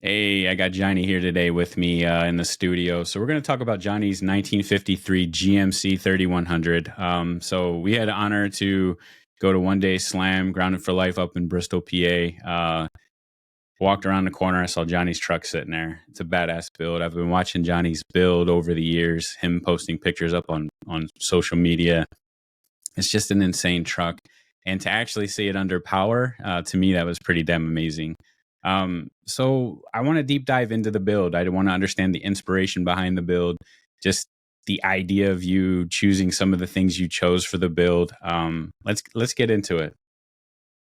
Hey, I got Johnny here today with me in the studio. So we're going to talk about Johnny's 1953 GMC 3100. So we had the honor to go to One Day Slam, Grounded for Life up in Bristol, PA. Walked around the corner, I saw Johnny's truck sitting there. It's a badass build. I've been watching Johnny's build over the years, him posting pictures up on social media. It's just an insane truck. And to actually see it under power, to me, that was pretty damn amazing. So I want to deep dive into the build. I want to understand the inspiration behind the build, just the idea of you choosing some of the things you chose for the build. Let's get into it.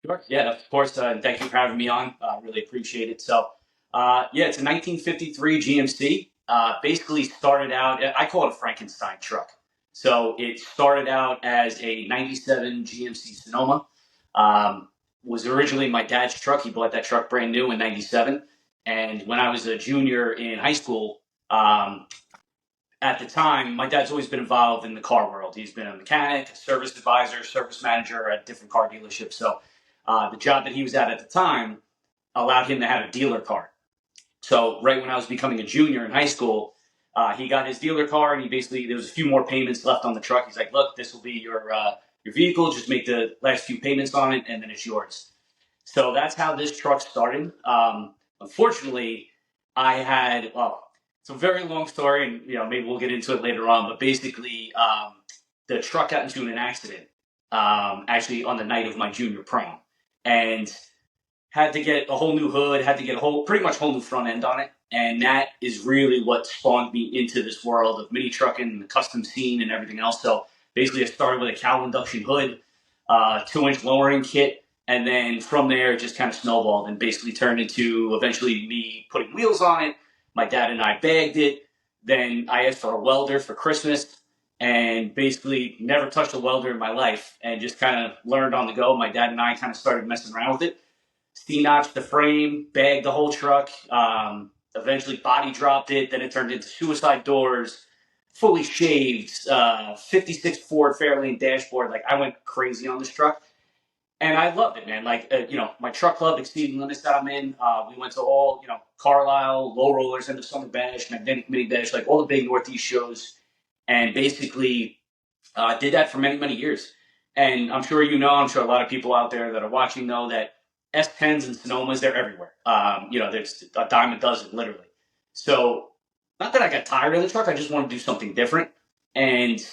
Sure. Yeah, of course. Thank you for having me on. Really appreciate it. So, yeah, it's a 1953 GMC. Basically started out, I call it a Frankenstein truck. So it started out as a 97 GMC Sonoma. Was originally my dad's truck. He bought that truck brand new in 97. And when I was a junior in high school, at the time, my dad's always been involved in the car world. He's been a mechanic, a service advisor, service manager at different car dealerships. So the job that he was at the time allowed him to have a dealer car. So right when I was becoming a junior in high school, he got his dealer car, and there was a few more payments left on the truck. He's like, "Look, this will be your vehicle. Just make the last few payments on it, and then it's yours." So that's how this truck started. Unfortunately, I had it's a very long story, and maybe we'll get into it later on. But basically, the truck got into an accident actually on the night of my junior prom, and had to get a whole new hood, had to get pretty much whole new front end on it. And that is really what spawned me into this world of mini trucking and the custom scene and everything else. So basically I started with a cowl induction hood, 2-inch lowering kit. And then from there, it just kind of snowballed and basically turned into eventually me putting wheels on it. My dad and I bagged it. Then I asked for a welder for Christmas and basically never touched a welder in my life and just kind of learned on the go. My dad and I kind of started messing around with it. C-notched the frame, bagged the whole truck, eventually body dropped it. Then it turned into suicide doors, fully shaved, 56 Ford Fairlane dashboard. Like, I went crazy on this truck. And I loved it, man. Like, my truck club, Exceeding Limits that I'm in, we went to all, Carlisle, Low Rollers, End of Summer Bash, Magnetic Mini Bash, like all the big Northeast shows. And basically did that for many, many years. And I'm sure I'm sure a lot of people out there that are watching know that S10s and Sonomas, they're everywhere. There's a dime a dozen, literally. So, not that I got tired of the truck, I just wanted to do something different. And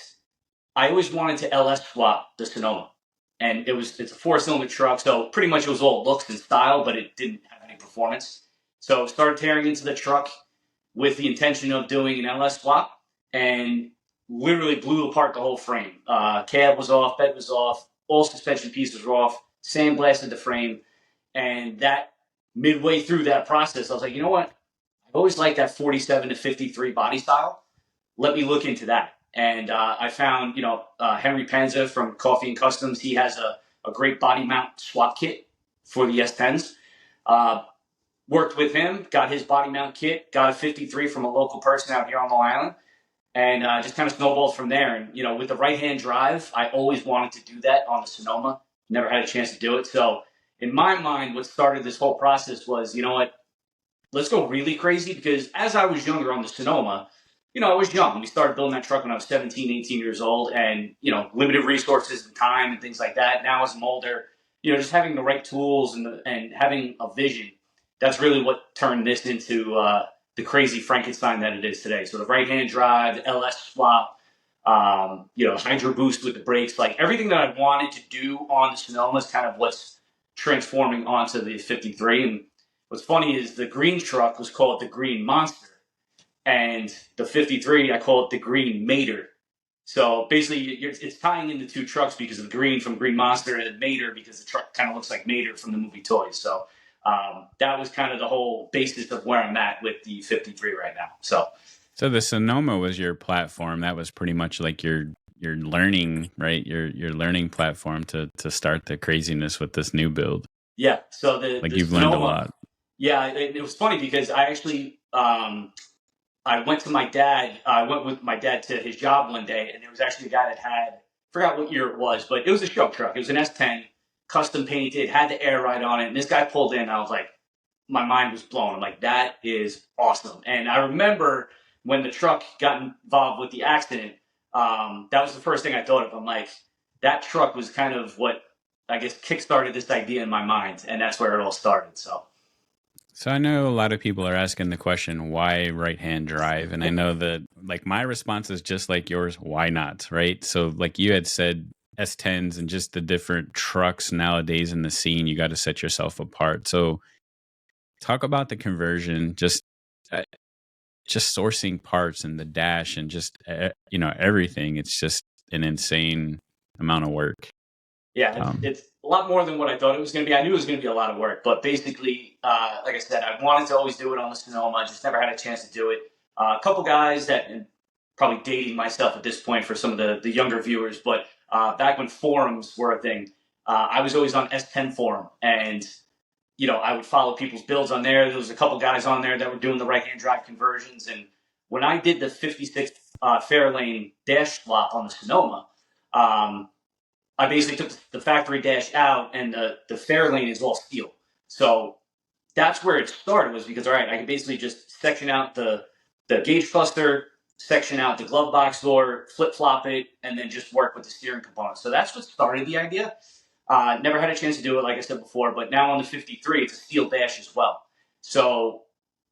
I always wanted to LS swap the Sonoma. And it's a 4-cylinder truck, so pretty much it was all looks and style, but it didn't have any performance. So started tearing into the truck with the intention of doing an LS swap, and literally blew apart the whole frame. Cab was off, bed was off, all suspension pieces were off, sandblasted the frame. And that midway through that process, I was like, you know what? I've always liked that 47 to 53 body style. Let me look into that. And I found, Henry Panza from Coffee and Customs. He has a great body mount swap kit for the S10s. Worked with him, got his body mount kit, got a 53 from a local person out here on Long Island, and just kind of snowballed from there. And, with the right-hand drive, I always wanted to do that on the Sonoma. Never had a chance to do it. So in my mind, what started this whole process was, you know what, let's go really crazy, because as I was younger on the Sonoma, I was young. We started building that truck when I was 17, 18 years old, and, limited resources and time and things like that. Now as I'm older, just having the right tools and having a vision, that's really what turned this into the crazy Frankenstein that it is today. So the right-hand drive, the LS swap, Hydro Boost with the brakes, like everything that I wanted to do on the Sonoma is kind of what's transforming onto the 53. And what's funny is the green truck was called the Green Monster, and the 53, I call it the Green Mater. So basically, it's tying in the two trucks because of the green from Green Monster, and Mater because the truck kind of looks like Mater from the movie Toys. So that was kind of the whole basis of where I'm at with the 53 right now. So the Sonoma was your platform. That was pretty much like your learning, right? Your learning platform to start the craziness with this new build. Yeah. So you've learned a lot. Yeah, it was funny because I actually I went with my dad to his job one day, and there was actually a guy that had, forgot what year it was, but it was a show truck. It was an S10, custom painted, had the air ride on it. And this guy pulled in, and I was like, my mind was blown. I'm like, that is awesome. And I remember when the truck got involved with the accident, that was the first thing I thought of. I'm like, that truck was kind of what I guess kickstarted this idea in my mind, and that's where it all started. So I know a lot of people are asking the question, why right-hand drive? And I know that like my response is just like yours, why not? Right. So like you had said S10s and just the different trucks nowadays in the scene, you got to set yourself apart. So talk about the conversion, uh, just sourcing parts and the dash and just, everything. It's just an insane amount of work. Yeah, Um, it's a lot more than what I thought it was going to be. I knew it was going to be a lot of work, but basically, like I said, I wanted to always do it on the Sonoma. I just never had a chance to do it. A couple guys that, and probably dating myself at this point for some of the younger viewers, but back when forums were a thing, I was always on S10 forum, and I would follow people's builds on there. There was a couple guys on there that were doing the right-hand drive conversions, and when I did the 56 Fairlane dash swap on the Sonoma, I basically took the factory dash out, and the Fairlane is all steel. So that's where it started, was because, all right, I could basically just section out the gauge cluster, section out the glove box door, flip flop it, and then just work with the steering components. So that's what started the idea. Never had a chance to do it, like I said before, but now on the 53, it's a steel dash as well. So,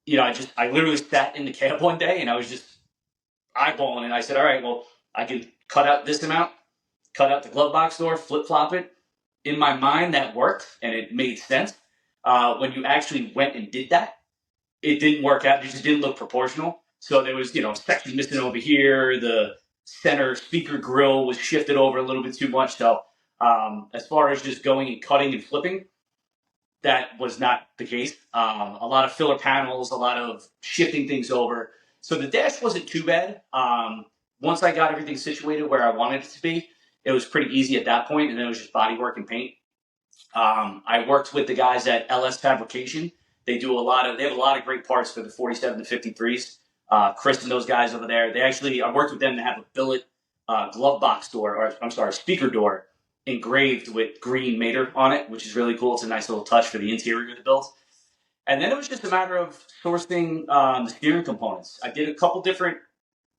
I literally sat in the cab one day and I was just eyeballing it. I said, all right, well, I can cut out this amount, cut out the glove box door, flip flop it. In my mind, that worked and it made sense. When you actually went and did that, it didn't work out. It just didn't look proportional. So there was, a section missing over here. The center speaker grill was shifted over a little bit too much. So as far as just going and cutting and flipping, that was not the case. A lot of filler panels, a lot of shifting things over. So the dash wasn't too bad. Once I got everything situated where I wanted it to be, it was pretty easy at that point, and then it was just bodywork and paint. I worked with the guys at LS Fabrication. They have a lot of great parts for the 47 to 53s. Chris and those guys over there, I worked with them to have a billet glove box door, or I'm sorry, speaker door engraved with green mater on it, which is really cool. It's a nice little touch for the interior of the build. And then it was just a matter of sourcing the steering components.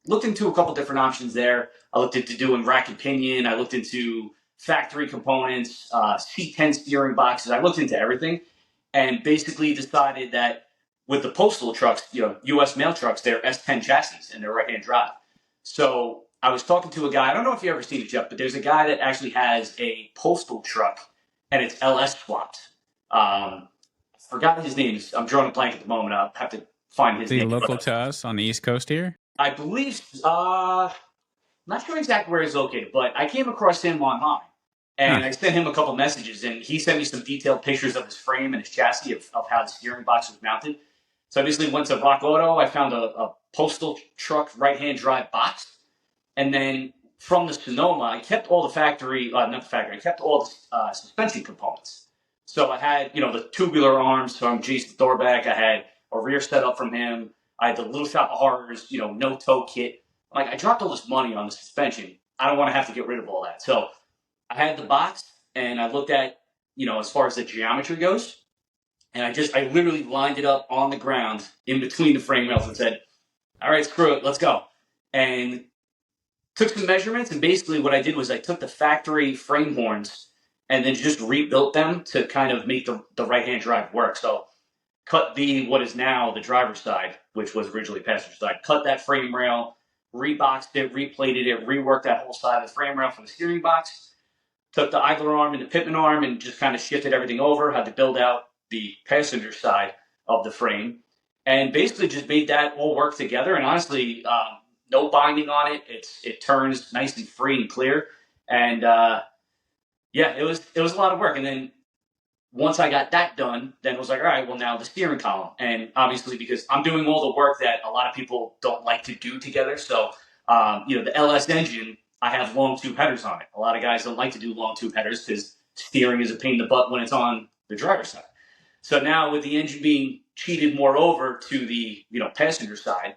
Looked into a couple different options there. I looked into doing rack and pinion. I looked into factory components, C10 steering boxes. I looked into everything and basically decided that with the postal trucks, U.S. mail trucks, they're S10 chassis and they're right-hand drive. So I was talking to a guy. I don't know if you ever seen it, Jeff, but there's a guy that actually has a postal truck and it's LS swapped. I forgot his name. I'm drawing a blank at the moment. I'll have to find his is he name. local to us on the East Coast here? I believe, not sure exactly where he's located, but I came across him online. And I sent him a couple messages, and he sent me some detailed pictures of his frame and his chassis of how the steering box was mounted. So I basically went to Rock Auto. I found a postal truck right-hand drive box. And then from the Sonoma, I kept all the I kept all the suspension components. So I had, the tubular arms from Jason Thorbeck. I had a rear setup from him. I had the Little Shop of Horrors, no toe kit. I'm like, I dropped all this money on the suspension. I don't want to have to get rid of all that. So I had the box and I looked at, as far as the geometry goes, and I literally lined it up on the ground in between the frame rails and said, all right, screw it, let's go. And took some measurements, and basically what I did was I took the factory frame horns and then just rebuilt them to kind of make the right-hand drive work. So cut what is now the driver's side, which was originally passenger side, cut that frame rail, reboxed it, replated it, reworked that whole side of the frame rail for the steering box, took the idler arm and the pitman arm and just kind of shifted everything over, had to build out the passenger side of the frame, and basically just made that all work together. And honestly, no binding on it. It turns nicely free and clear. And it was a lot of work. And then once I got that done, then it was like, all right, well, now the steering column. And obviously, because I'm doing all the work that a lot of people don't like to do together. So, the LS engine, I have long tube headers on it. A lot of guys don't like to do long tube headers because steering is a pain in the butt when it's on the driver's side. So now with the engine being cheated more over to the passenger side,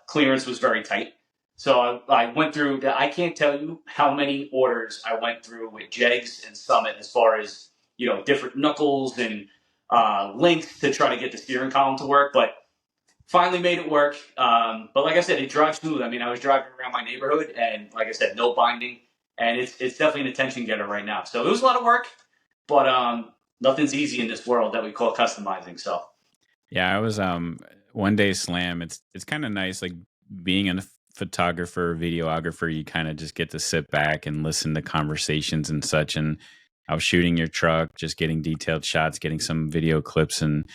clearance was very tight. So I went through. I can't tell you how many orders I went through with Jegs and Summit as far as different knuckles and links to try to get the steering column to work, but finally made it work. But like I said, it drives smooth. I mean, I was driving around my neighborhood, and like I said, no binding, and it's definitely an attention getter right now. So it was a lot of work, but nothing's easy in this world that we call customizing. So Yeah, I was one day slam. It's kind of nice, like being a photographer, videographer. You kind of just get to sit back and listen to conversations and such. And I was shooting your truck, just getting detailed shots, getting some video clips, and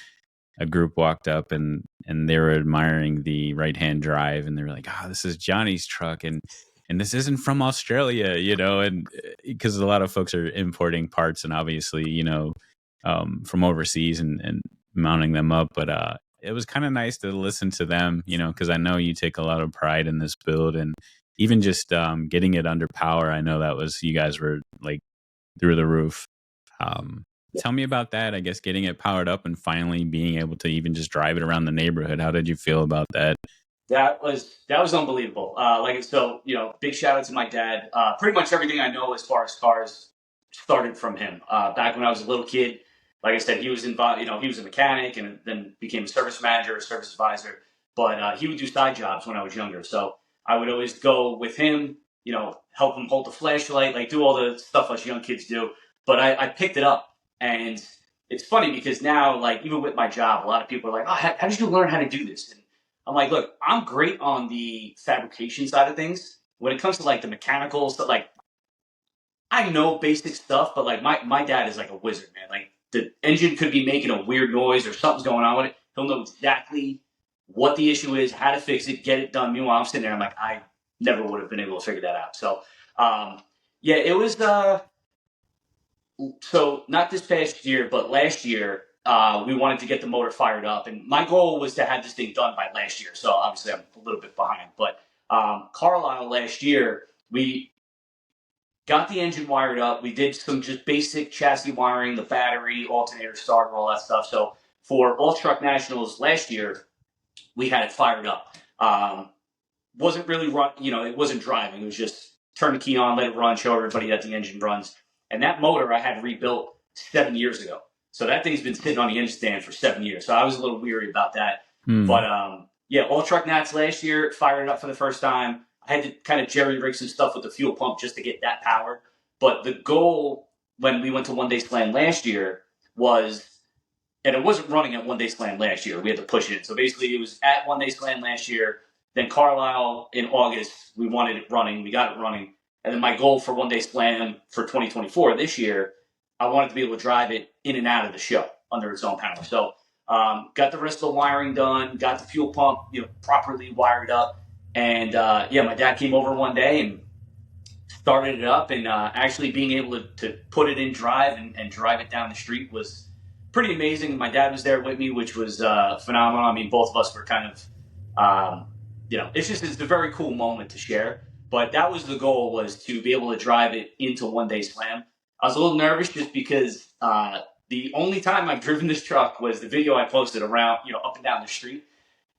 a group walked up and they were admiring the right hand drive, and they were like, "Oh, this is Johnny's truck," and this isn't from Australia, you know, and because a lot of folks are importing parts and obviously, you know, from overseas and mounting them up, but it was kind of nice to listen to them, you know, because I know you take a lot of pride in this build, and even just getting it under power. I know that was, you guys were like through the roof. Um, Tell me about that. I guess getting it powered up and finally being able to even just drive it around the neighborhood. How did you feel about that? that was unbelievable. So, you know, big shout out to my dad. Pretty much everything I know as far as cars started from him. Back when I was a little kid, like I said, he was involved. You know, he was a mechanic and then became a service manager, a service advisor. But he would do side jobs when I was younger, so I would always go with him. You know, help him hold the flashlight, like do all the stuff us young kids do. But I picked it up, and it's funny because now, like even with my job, a lot of people are like, "Oh, how did you learn how to do this?" And I'm like, "Look, I'm great on the fabrication side of things. When it comes to like the mechanical stuff, like I know basic stuff, but like my dad is like a wizard, man. Like the engine could be making a weird noise or something's going on with it. He'll know exactly what the issue is, how to fix it, get it done. Meanwhile, I'm sitting there, I'm like, I never would have been able to figure that out. So, yeah, it was. So not this past year, but last year, we wanted to get the motor fired up, and my goal was to have this thing done by last year. So obviously, I'm a little bit behind. But Carlisle last year, we got the engine wired up. We did some just basic chassis wiring, the battery, alternator, starter, all that stuff. So for All Truck Nationals last year, we had it fired up. Wasn't really run, you know, it wasn't driving. It was just turn the key on, let it run, show everybody that the engine runs. And that motor I had rebuilt 7 years ago. So that thing's been sitting on the engine stand for 7 years. So I was a little weary about that. But yeah, All Truck Nats last year, fired it up for the first time. I had to kind of jerry rig some stuff with the fuel pump just to get that power. But the goal when we went to One Day Slam last year was, and it wasn't running at One Day Slam last year. We had to push it. So basically it was at One Day Slam last year. Then Carlisle in August, we wanted it running. We got it running. And then my goal for One Day Slam for 2024 this year, I wanted to be able to drive it in and out of the show under its own power. So got the rest of the wiring done, got the fuel pump, you know, properly wired up. And yeah, my dad came over one day and started it up, and actually being able to put it in drive and drive it down the street was pretty amazing. My dad was there with me, which was phenomenal. I mean, both of us were kind of, you know, it's a very cool moment to share. But that was the goal, was to be able to drive it into One Day Slam. I was a little nervous just because the only time I've driven this truck was the video I posted around, you know, up and down the street.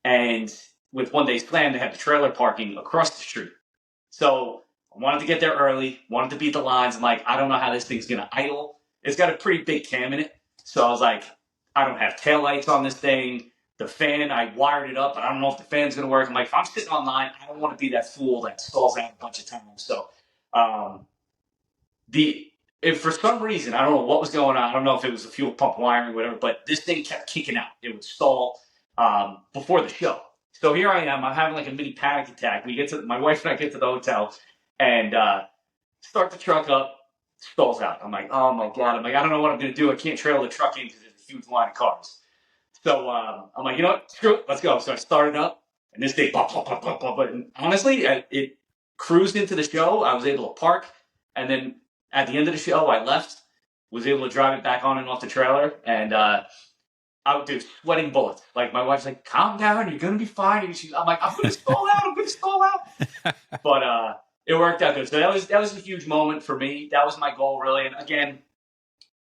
And with One Day Slam, they had the trailer parking across the street. So I wanted to get there early, wanted to beat the lines. I'm like, I don't know how this thing's going to idle. It's got a pretty big cam in it. So I was like, I don't have taillights on this thing. The fan, I wired it up, but I don't know if the fan's going to work. I'm like, if I'm sitting online, I don't want to be that fool that stalls out a bunch of times. So if for some reason, I don't know what was going on. I don't know if it was the fuel pump wiring or whatever, but this thing kept kicking out. It would stall before the show. So here I am. I'm having like a mini panic attack. My wife and I get to the hotel and start the truck up, stalls out. I'm like, oh my God. I'm like, I don't know what I'm going to do. I can't trail the truck in because there's a huge line of cars. So I'm like, you know what? Screw it. Let's go. So I started up, and this thing, and honestly, it cruised into the show. I was able to park, and then at the end of the show, I left, was able to drive it back on and off the trailer, and I would do sweating bullets. Like my wife's like, calm down, you're gonna be fine. I'm like, I'm gonna stall out. I'm gonna stall out. But it worked out good. So that was a huge moment for me. That was my goal, really. And again,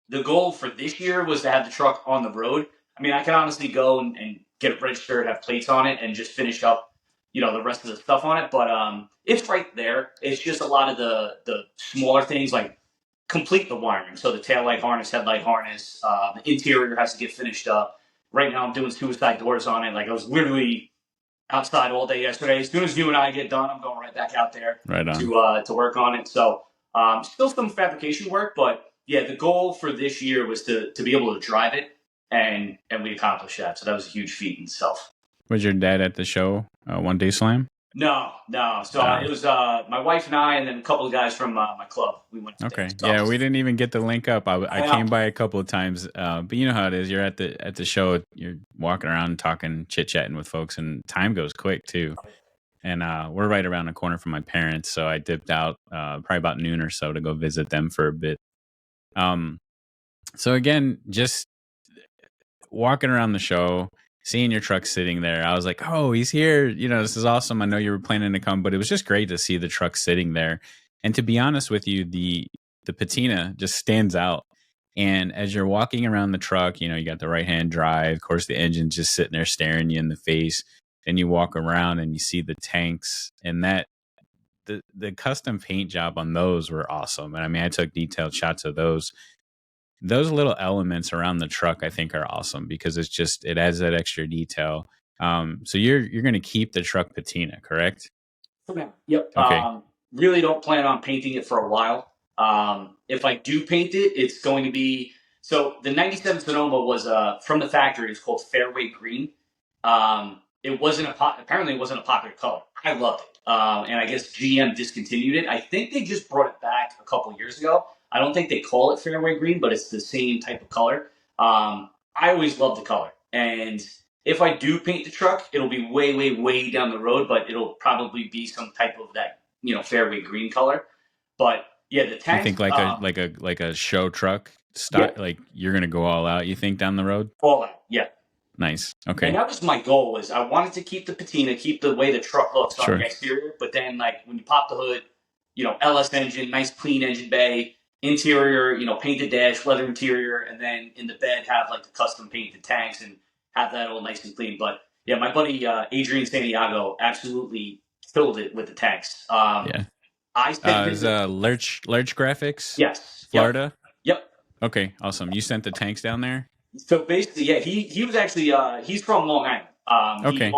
the goal for this year was to have the truck on the road. I mean, I can honestly go and get it registered, have plates on it, and just finish up, you know, the rest of the stuff on it. But it's right there. It's just a lot of the smaller things, like complete the wiring. So the taillight harness, headlight harness, the interior has to get finished up. Right now I'm doing suicide doors on it. Like I was literally outside all day yesterday. As soon as you and I get done, I'm going right back out there to work on it. So still some fabrication work, but yeah, the goal for this year was to be able to drive it, and we accomplished that. So that was a huge feat in itself. Was your dad at the show, One Day Slam? No. So it was my wife and I, and then a couple of guys from my club. We went. Okay. Yeah, we didn't even get to link up. I came by a couple of times, but you know how it is. You're at the show. You're walking around, talking, chit chatting with folks, and time goes quick too. And we're right around the corner from my parents, so I dipped out probably about noon or so to go visit them for a bit. So again, just walking around the show, seeing your truck sitting there, I was like, oh, he's here. You know, this is awesome. I know you were planning to come, but it was just great to see the truck sitting there. And to be honest with you, the patina just stands out. And as you're walking around the truck, you know, you got the right-hand drive. Of course, the engine's just sitting there staring you in the face. And you walk around and you see the tanks, and that the custom paint job on those were awesome. And I mean, I took detailed shots of those. Those little elements around the truck, I think, are awesome because it adds that extra detail. So you're going to keep the truck patina, correct? Yep. Okay. Really don't plan on painting it for a while. If I do paint it, it's going to be, so the 97 Sonoma was from the factory. It's called Fairway Green. It wasn't apparently it wasn't a popular color. I loved it. And I guess GM discontinued it. I think they just brought it back a couple of years ago. I don't think they call it Fairway Green, but it's the same type of color. I always loved the color. And if I do paint the truck, it'll be way, way, way down the road, but it'll probably be some type of that, you know, Fairway Green color. But yeah, the tank. You think like a show truck style, yeah. Like you're going to go all out, you think, down the road? All out, yeah. Nice. Okay. And that was my goal, was I wanted to keep the patina, keep the way the truck looks on the exterior, but then like when you pop the hood, you know, LS engine, nice clean engine bay, interior, you know, painted dash, leather interior, and then in the bed have like the custom painted tanks and have that all nice and clean. But yeah, my buddy Adrian Santiago absolutely killed it with the tanks. Yeah. I sent is Lurch Graphics? Yes. Florida? Yep. Okay, awesome. You sent the tanks down there? So basically, yeah, he was actually he's from Long Island. Okay. He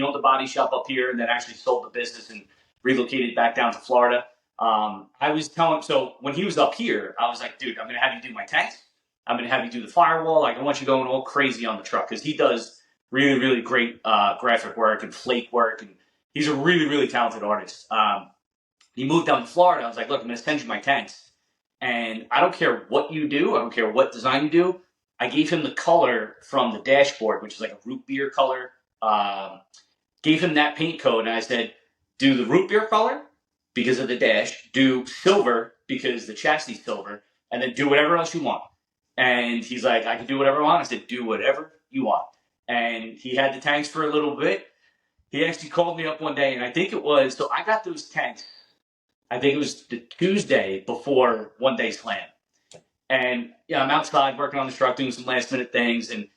owned the body shop up here, and then actually sold the business and relocated back down to Florida. I was telling him, so when he was up here, I was like, dude, I'm gonna have you do my tanks. I'm gonna have you do the firewall. Like, I want you going all crazy on the truck, because he does really, really great graphic work and flake work, and he's a really, really talented artist. He moved down to Florida. I was like, look, I'm gonna send you my tanks, and I don't care what you do. I don't care what design you do. I gave him the color from the dashboard, which is like a root beer color. Gave him that paint code, and I said, do the root beer color because of the dash, do silver because the chassis is silver, and then do whatever else you want. And he's like, I can do whatever I want. I said, do whatever you want. And he had the tanks for a little bit. He actually called me up one day, and I think it was, so I got those tanks, I think it was the Tuesday before One Day Slam. And yeah, I'm outside working on the truck, doing some last minute things. And,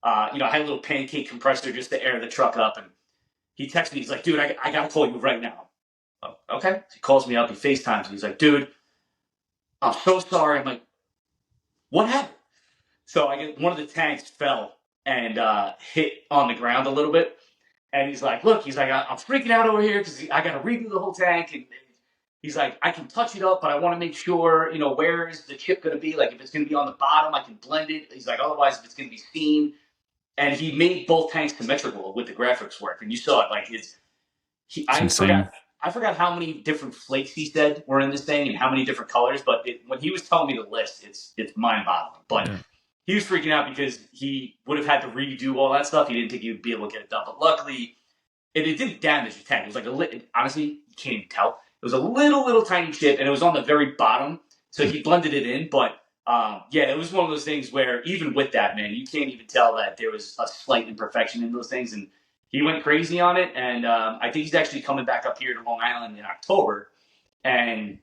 I had a little pancake compressor just to air the truck up. And he texted me, he's like, dude, I got to call you right now. Oh, okay. So he calls me up, he FaceTimes me. He's like, dude, I'm so sorry. I'm like, what happened? So I get one of the tanks fell and hit on the ground a little bit. And he's like, look, I'm freaking out over here because I got to redo the whole tank. And he's like, I can touch it up, but I want to make sure, where is the chip going to be? Like, if it's going to be on the bottom, I can blend it. He's like, otherwise, if it's going to be seen. And he made both tanks symmetrical with the graphics work. And you saw it. Like, I forgot how many different flakes he said were in this thing and how many different colors. But when he was telling me the list, it's mind-boggling. But he was freaking out because he would have had to redo all that stuff. He didn't think he would be able to get it done. But luckily, it didn't damage the tank. It was like honestly, you can't even tell. It was a little tiny chip, and it was on the very bottom. So he blended it in. But, it was one of those things where even with that, man, you can't even tell that there was a slight imperfection in those things. And he went crazy on it. And I think he's actually coming back up here to Long Island in October. And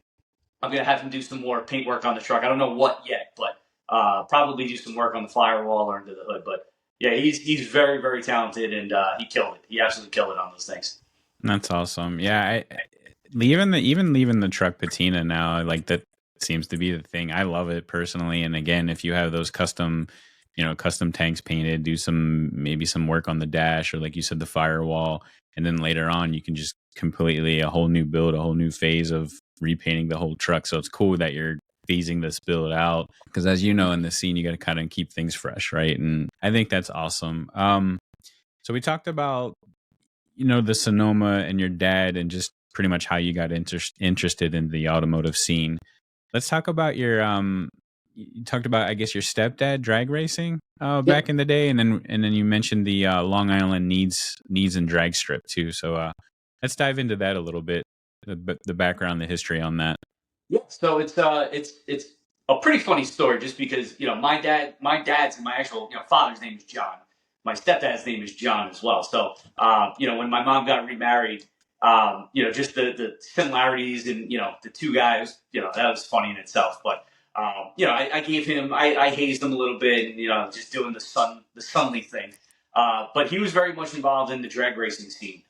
I'm going to have him do some more paint work on the truck. I don't know what yet, but probably do some work on the firewall or under the hood. But, yeah, he's very, very talented, and he killed it. He absolutely killed it on those things. That's awesome. Yeah, even leaving the truck patina now, like that seems to be the thing. I love it personally. And again, if you have those custom tanks painted, do maybe some work on the dash, or like you said, the firewall, and then later on you can just completely a whole new build, a whole new phase of repainting the whole truck. So it's cool that you're phasing this build out, because as you know, in the scene, you got to kind of keep things fresh, right? And I think that's awesome. So we talked about, the Sonoma and your dad, and just pretty much how you got interested in the automotive scene. Let's talk about you talked about, I guess, your stepdad drag racing back in the day, and then you mentioned the Long Island needs and drag strip too. So let's dive into that a little bit, the background, the history on that. Yeah, so it's a pretty funny story, just because my dad's and my actual father's name is John. My stepdad's name is John as well. So when my mom got remarried, just the similarities and the two guys, that was funny in itself. But I gave him, I hazed him a little bit, and just doing the sonly thing. But he was very much involved in the drag racing scene.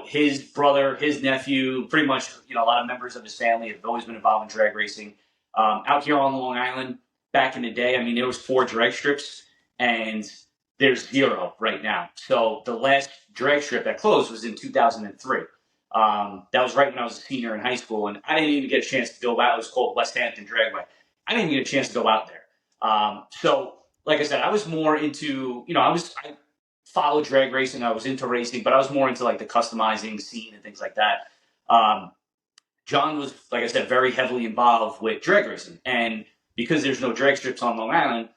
His brother, his nephew, pretty much, a lot of members of his family have always been involved in drag racing. Out here on Long Island, back in the day, there was 4 drag strips, and there's 0 right now. So the last drag strip that closed was in 2003. That was right when I was a senior in high school, and I didn't even get a chance to go out. It was called West Hampton Dragway. I didn't even get a chance to go out there. So, like I said, I was more into, I followed drag racing. I was into racing, but I was more into like the customizing scene and things like that. John was, like I said, very heavily involved with drag racing, and because there's no drag strips on Long Island,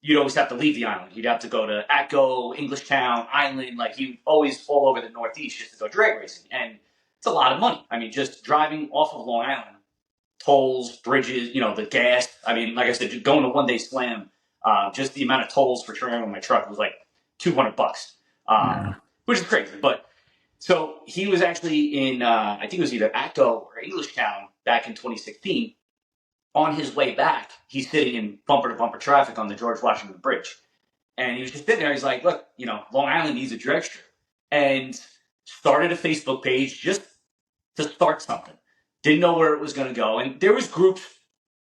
you'd always have to leave the island. You'd have to go to Atco, Englishtown, Island. Like, he always all over the Northeast just to go drag racing. And it's a lot of money. Just driving off of Long Island, tolls, bridges, the gas. Like I said, just going to One Day Slam, just the amount of tolls for traveling my truck was like $200, which is crazy. But so he was actually in, I think it was either Atco or Englishtown back in 2016. On his way back, he's sitting in bumper-to-bumper traffic on the George Washington Bridge. And he was just sitting there. He's like, look, Long Island needs a drag strip. And started a Facebook page just to start something. Didn't know where it was going to go. And there was groups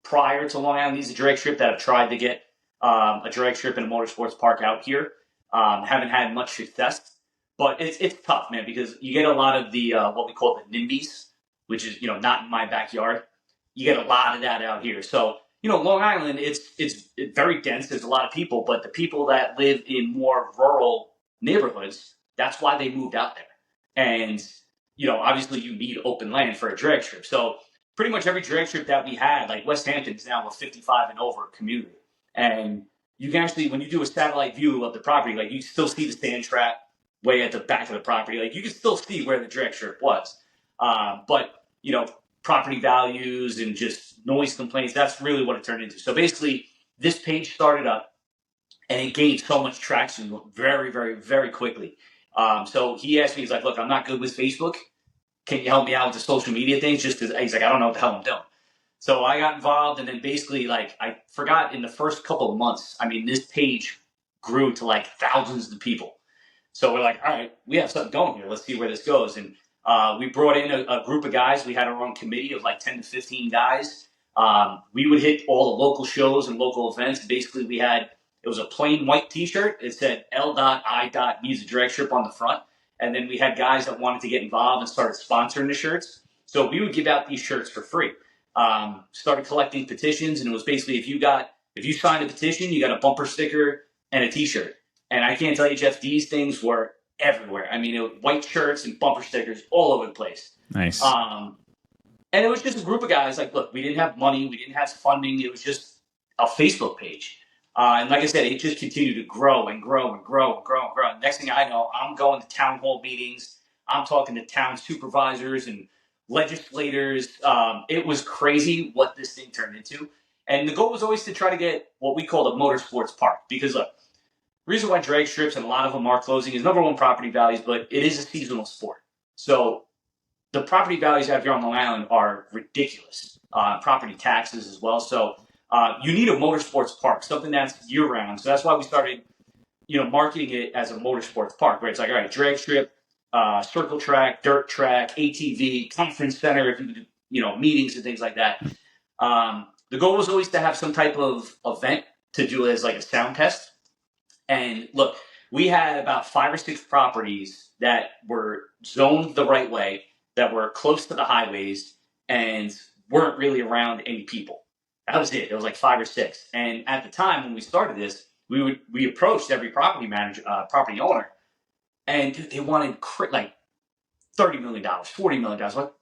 prior to Long Island needs a drag strip that have tried to get a drag strip in a motorsports park out here. Haven't had much success. But it's tough, man, because you get a lot of the what we call the NIMBYs, which is, not in my backyard. You get a lot of that out here. So, Long Island, it's very dense. There's a lot of people, but the people that live in more rural neighborhoods, that's why they moved out there. And, obviously you need open land for a drag strip. So pretty much every drag strip that we had, like West Hampton is now a 55 and over community. And you can actually, when you do a satellite view of the property, like, you still see the sand trap way at the back of the property. Like, you can still see where the drag strip was. But, property values and just noise complaints, that's really what it turned into. So basically, this page started up, and it gained so much traction very, very, very quickly. So he asked me, he's like, look, I'm not good with Facebook. Can you help me out with the social media things? Just because he's like, I don't know what the hell I'm doing. So I got involved, and then basically, I forgot, in the first couple of months, this page grew to like thousands of people. So we're like, all right, we have something going here. Let's see where this goes. And we brought in a group of guys. We had our own committee of like 10 to 15 guys. We would hit all the local shows and local events. Basically, it was a plain white T-shirt. It said L.I. needs a drag strip on the front. And then we had guys that wanted to get involved and started sponsoring the shirts. So we would give out these shirts for free. Started collecting petitions, and it was basically, if you signed a petition, you got a bumper sticker and a T-shirt. And I can't tell you, Jeff, these things were everywhere. It was white shirts and bumper stickers all over the place. Nice. And it was just a group of guys. Like, look, we didn't have money. We didn't have funding. It was just a Facebook page. And like I said, it just continued to grow and grow and grow and grow and grow. And next thing I know, I'm going to town hall meetings. I'm talking to town supervisors and legislators. It was crazy what this thing turned into. And the goal was always to try to get what we call a motorsports park. Because, look, the reason why drag strips, and a lot of them are closing, is number one, property values, but it is a seasonal sport. So the property values out here on Long Island are ridiculous. Property taxes as well. So you need a motorsports park, something that's year-round. So that's why we started, marketing it as a motorsports park, where it's like, all right, drag strip, circle track, dirt track, ATV, conference center, if you do, meetings and things like that. The goal was always to have some type of event to do as like a sound test. And look, we had about 5 or 6 properties that were zoned the right way, that were close to the highways, and weren't really around any people. That was it. It was like 5 or 6. And at the time when we started this, we approached every property manager, property owner, and dude, they wanted like $30 million, $40 million. Like,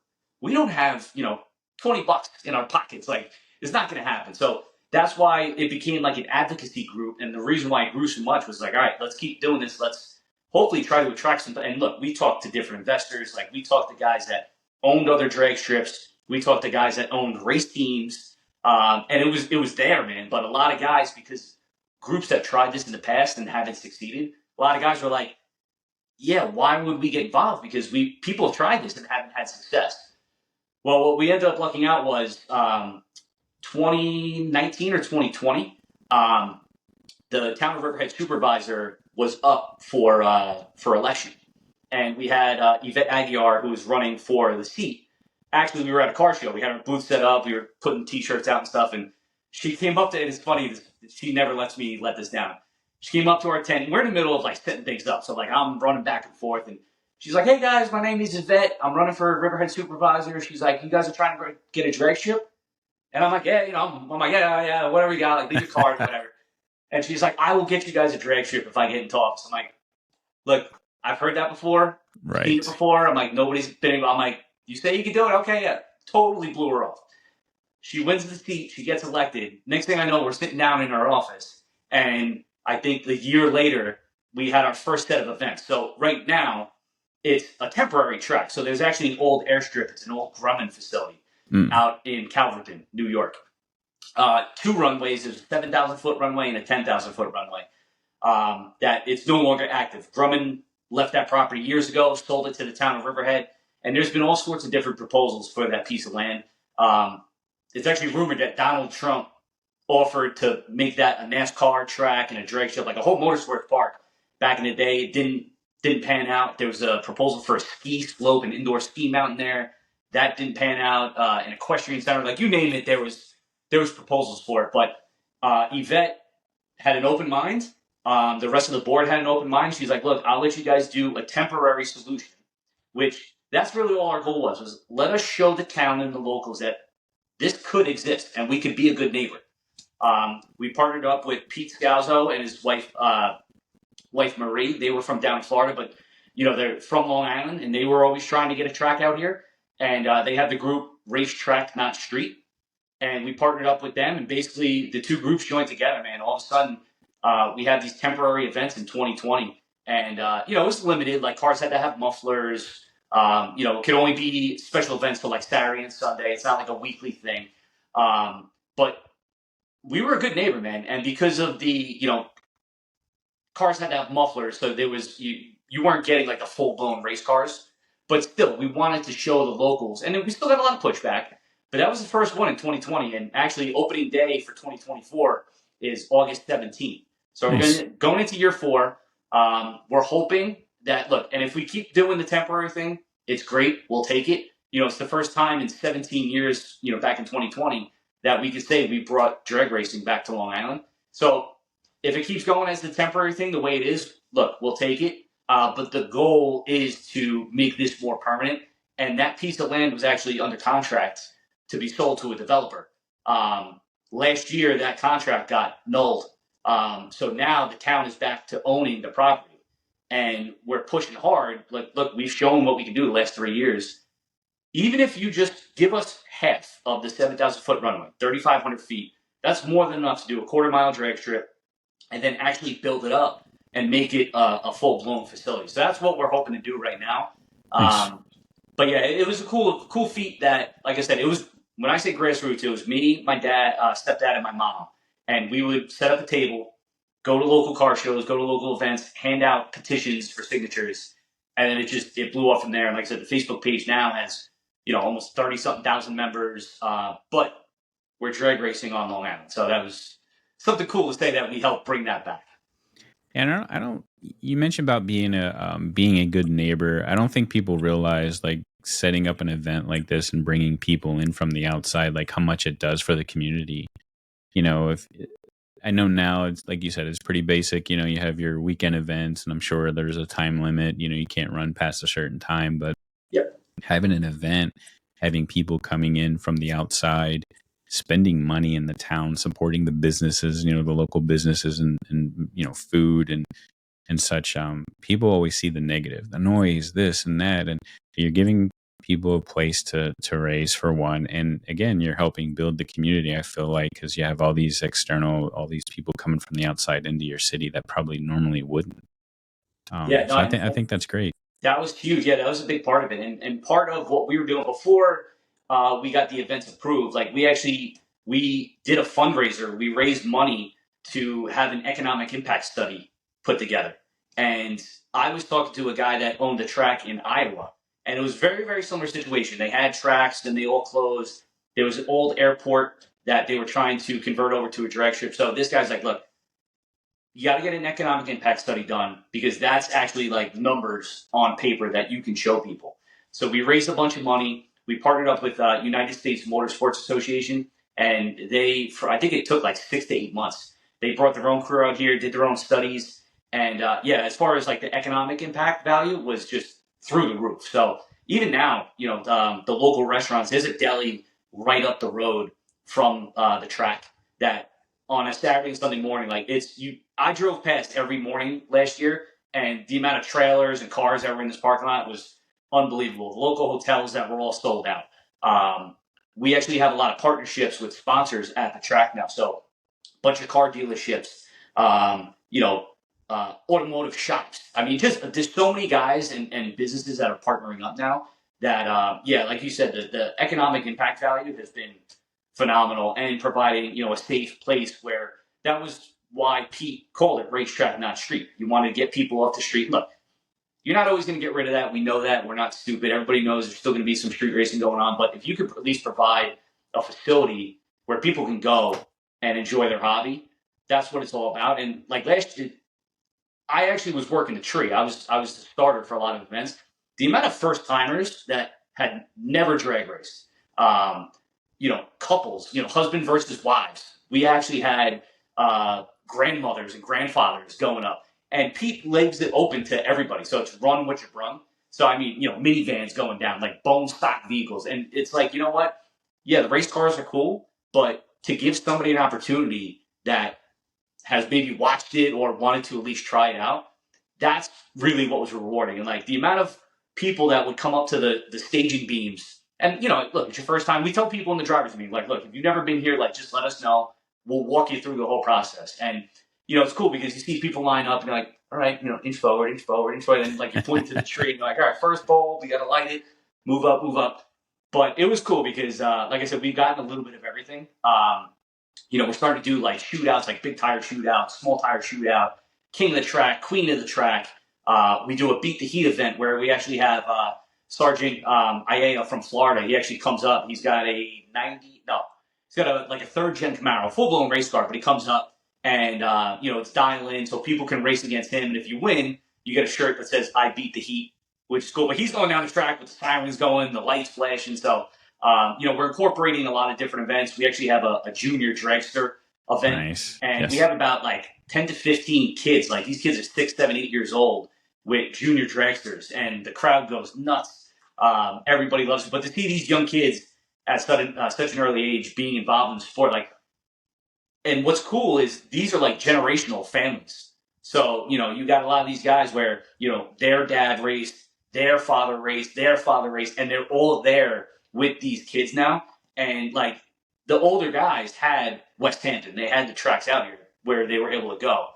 we don't have, $20 in our pockets. Like, it's not going to happen. So that's why it became like an advocacy group. And the reason why it grew so much was like, all right, let's keep doing this. Let's hopefully try to attract some. And look, we talked to different investors. Like, we talked to guys that owned other drag strips. We talked to guys that owned race teams. And it was there, man. But a lot of guys, because groups that tried this in the past and haven't succeeded, a lot of guys were like, yeah, why would we get involved? Because people have tried this and haven't had success. Well, what we ended up lucking out was 2019 or 2020. The town of Riverhead supervisor was up for election, and we had Yvette Aguiar, who was running for the seat. Actually, we were at a car show. We had our booth set up. We were putting T-shirts out and stuff, and she came up to it. It's funny. She never lets me let this down. She came up to our tent, and we're in the middle of like setting things up. So like I'm running back and forth, and she's like, "Hey guys, my name is Yvette. I'm running for Riverhead supervisor." She's like, "You guys are trying to get a drag strip?" And I'm like, "Yeah, I'm like, yeah, whatever you got, like leave your card, whatever." And she's like, "I will get you guys a drag strip if I get into office." I'm like, "Look, I've heard that before, seen it before." I'm like, "Nobody's been." I'm like, "You say you can do it? Okay, yeah." Totally blew her off. She wins the seat. She gets elected. Next thing I know, we're sitting down in our office, and I think the year later we had our first set of events. So right now, it's a temporary track. So there's actually an old airstrip. It's an old Grumman facility out in Calverton, New York. 2 runways. There's a 7,000-foot runway and a 10,000-foot runway. That it's no longer active. Grumman left that property years ago, sold it to the town of Riverhead, and there's been all sorts of different proposals for that piece of land. It's actually rumored that Donald Trump offered to make that a NASCAR track and a drag strip, like a whole motorsports park back in the day. It didn't pan out. There was a proposal for a ski slope, an indoor ski mountain there. That didn't pan out. An equestrian center, like you name it, there was proposals for it. But Yvette had an open mind. The rest of the board had an open mind. She's like, "Look, I'll let you guys do a temporary solution," which that's really all our goal was let us show the town and the locals that this could exist and we could be a good neighbor. We partnered up with Pete Scalzo and his wife Marie. They were from down in Florida, but they're from Long Island, and they were always trying to get a track out here. And they had the group Racetrack Not Street, and we partnered up with them. And basically, the 2 groups joined together. Man, all of a sudden, we had these temporary events in 2020, and it was limited. Like cars had to have mufflers. It could only be special events for like Saturday and Sunday. It's not like a weekly thing. But we were a good neighbor, man. And because of the, cars had to have mufflers, so there was you weren't getting like the full blown race cars. But still, we wanted to show the locals, and we still got a lot of pushback. But that was the first one in 2020, and actually opening day for 2024 is August 17th. So we're going into year 4. We're hoping that and if we keep doing the temporary thing, it's great. We'll take it. It's the first time in 17 years, back in 2020, that we could say we brought drag racing back to Long Island. So if it keeps going as the temporary thing, the way it is, look, we'll take it. But the goal is to make this more permanent. And that piece of land was actually under contract to be sold to a developer. Last year, that contract got nulled. So now the town is back to owning the property. And we're pushing hard. Look, we've shown what we can do the last 3 years. Even if you just give us half of the 7,000-foot runway, 3,500 feet, that's more than enough to do a quarter-mile drag strip and then actually build it up and make it a full-blown facility. So that's what we're hoping to do right now. But yeah, it was a cool feat that, like I said, it was, when I say grassroots, it was me, my dad, stepdad, and my mom. And we would set up a table, go to local car shows, go to local events, hand out petitions for signatures. And then it blew off from there. And like I said, the Facebook page now has, almost 30-something thousand members. But we're drag racing on Long Island. So that was something cool to say that we helped bring that back. And I don't. You mentioned about being a good neighbor. I don't think people realize like setting up an event like this and bringing people in from the outside, like how much it does for the community. If I know now, it's like you said, it's pretty basic. You have your weekend events, and I'm sure there's a time limit. You can't run past a certain time, but Yep. having an event, having people coming in from the outside, spending money in the town, supporting the businesses, the local businesses and food and such. People always see the negative, the noise, this and that, and you're giving people a place to raise for one, and again, you're helping build the community. I feel like because you have all these people coming from the outside into your city that probably normally wouldn't. Yeah, no, So I think that's great. that was huge. Yeah, that was a big part of it, and part of what we were doing before we got the events approved. Like we did a fundraiser. We raised money to have an economic impact study put together, and I was talking to a guy that owned a track in Iowa, and it was very very similar situation. They had tracks, and they all closed. There was an old airport that they were trying to convert over to a drag strip. So this guy's like, look, you got to get an economic impact study done because that's actually like numbers on paper that you can show people. So we raised a bunch of money. We partnered up with United States Motorsports Association, and I think it took like 6 to 8 months. They brought their own crew out here, did their own studies, and yeah, as far as like the economic impact value was just through the roof. So even now, the local restaurants, there's a deli right up the road from the track that on a Saturday and Sunday morning, like it's you. I drove past every morning last year, and the amount of trailers and cars that were in this parking lot was unbelievable. The local hotels that were all sold out. We actually have a lot of partnerships with sponsors at the track now. So, a bunch of car dealerships, automotive shops. I mean, just there's so many guys and businesses that are partnering up now that, yeah, like you said, the economic impact value has been phenomenal and providing, a safe place where that was why Pete called it racetrack, not street. You wanted to get people off the street. Look, you're not always going to get rid of that. We know that. We're not stupid. Everybody knows there's still going to be some street racing going on. But if you could at least provide a facility where people can go and enjoy their hobby, that's what it's all about. And like last year, I actually was working the tree. I was the starter for a lot of events. The amount of first timers that had never drag raced, couples, husband versus wives. We actually had grandmothers and grandfathers going up, and Pete leaves it open to everybody. So it's run what you brung. So I mean, minivans going down like bone stock vehicles, and it's like, you know what? Yeah, the race cars are cool, but to give somebody an opportunity that has maybe watched it or wanted to at least try it out, that's really what was rewarding. And like the amount of people that would come up to the staging beams and, look, it's your first time. We tell people in the driver's meeting, like, look, if you've never been here, like, just let us know. We'll walk you through the whole process. And, it's cool because you see people line up and you're like, all right, inch forward, inch forward, inch forward. And like you point to the tree and you're like, all right, first bulb, we got to light it, move up, move up. But it was cool because, like I said, we've gotten a little bit of everything. We're starting to do like shootouts, like big tire shootout, small tire shootout, king of the track, queen of the track. We do a beat the heat event where we actually have Sergeant Iea from Florida. He actually comes up. He's got a he's got a third gen Camaro, full blown race car, but he comes up and it's dial in so people can race against him. And if you win, you get a shirt that says "I beat the heat," which is cool. But he's going down the track with the sirens going, the lights flashing. So we're incorporating a lot of different events. We actually have a junior dragster event, Nice. and Yes. we have about like 10 to 15 kids. Like these kids are 6, 7, 8 years old with junior dragsters, and the crowd goes nuts. Everybody loves it. But to see these young kids at such an early age being involved in sport, like, and what's cool is these are like generational families. So, you got a lot of these guys where, their dad raced, their father raced, and they're all there with these kids now. And like the older guys had West Hampton, they had the tracks out here where they were able to go.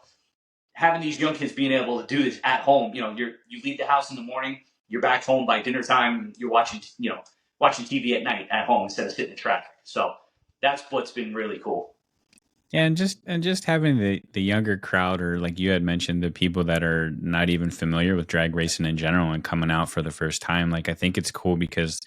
Having these young kids being able to do this at home, you leave the house in the morning, you're back home by dinner time, you're watching TV at night at home instead of sitting in traffic. So that's what's been really cool. Yeah, and just having the younger crowd, or like you had mentioned, the people that are not even familiar with drag racing in general and coming out for the first time. Like I think it's cool because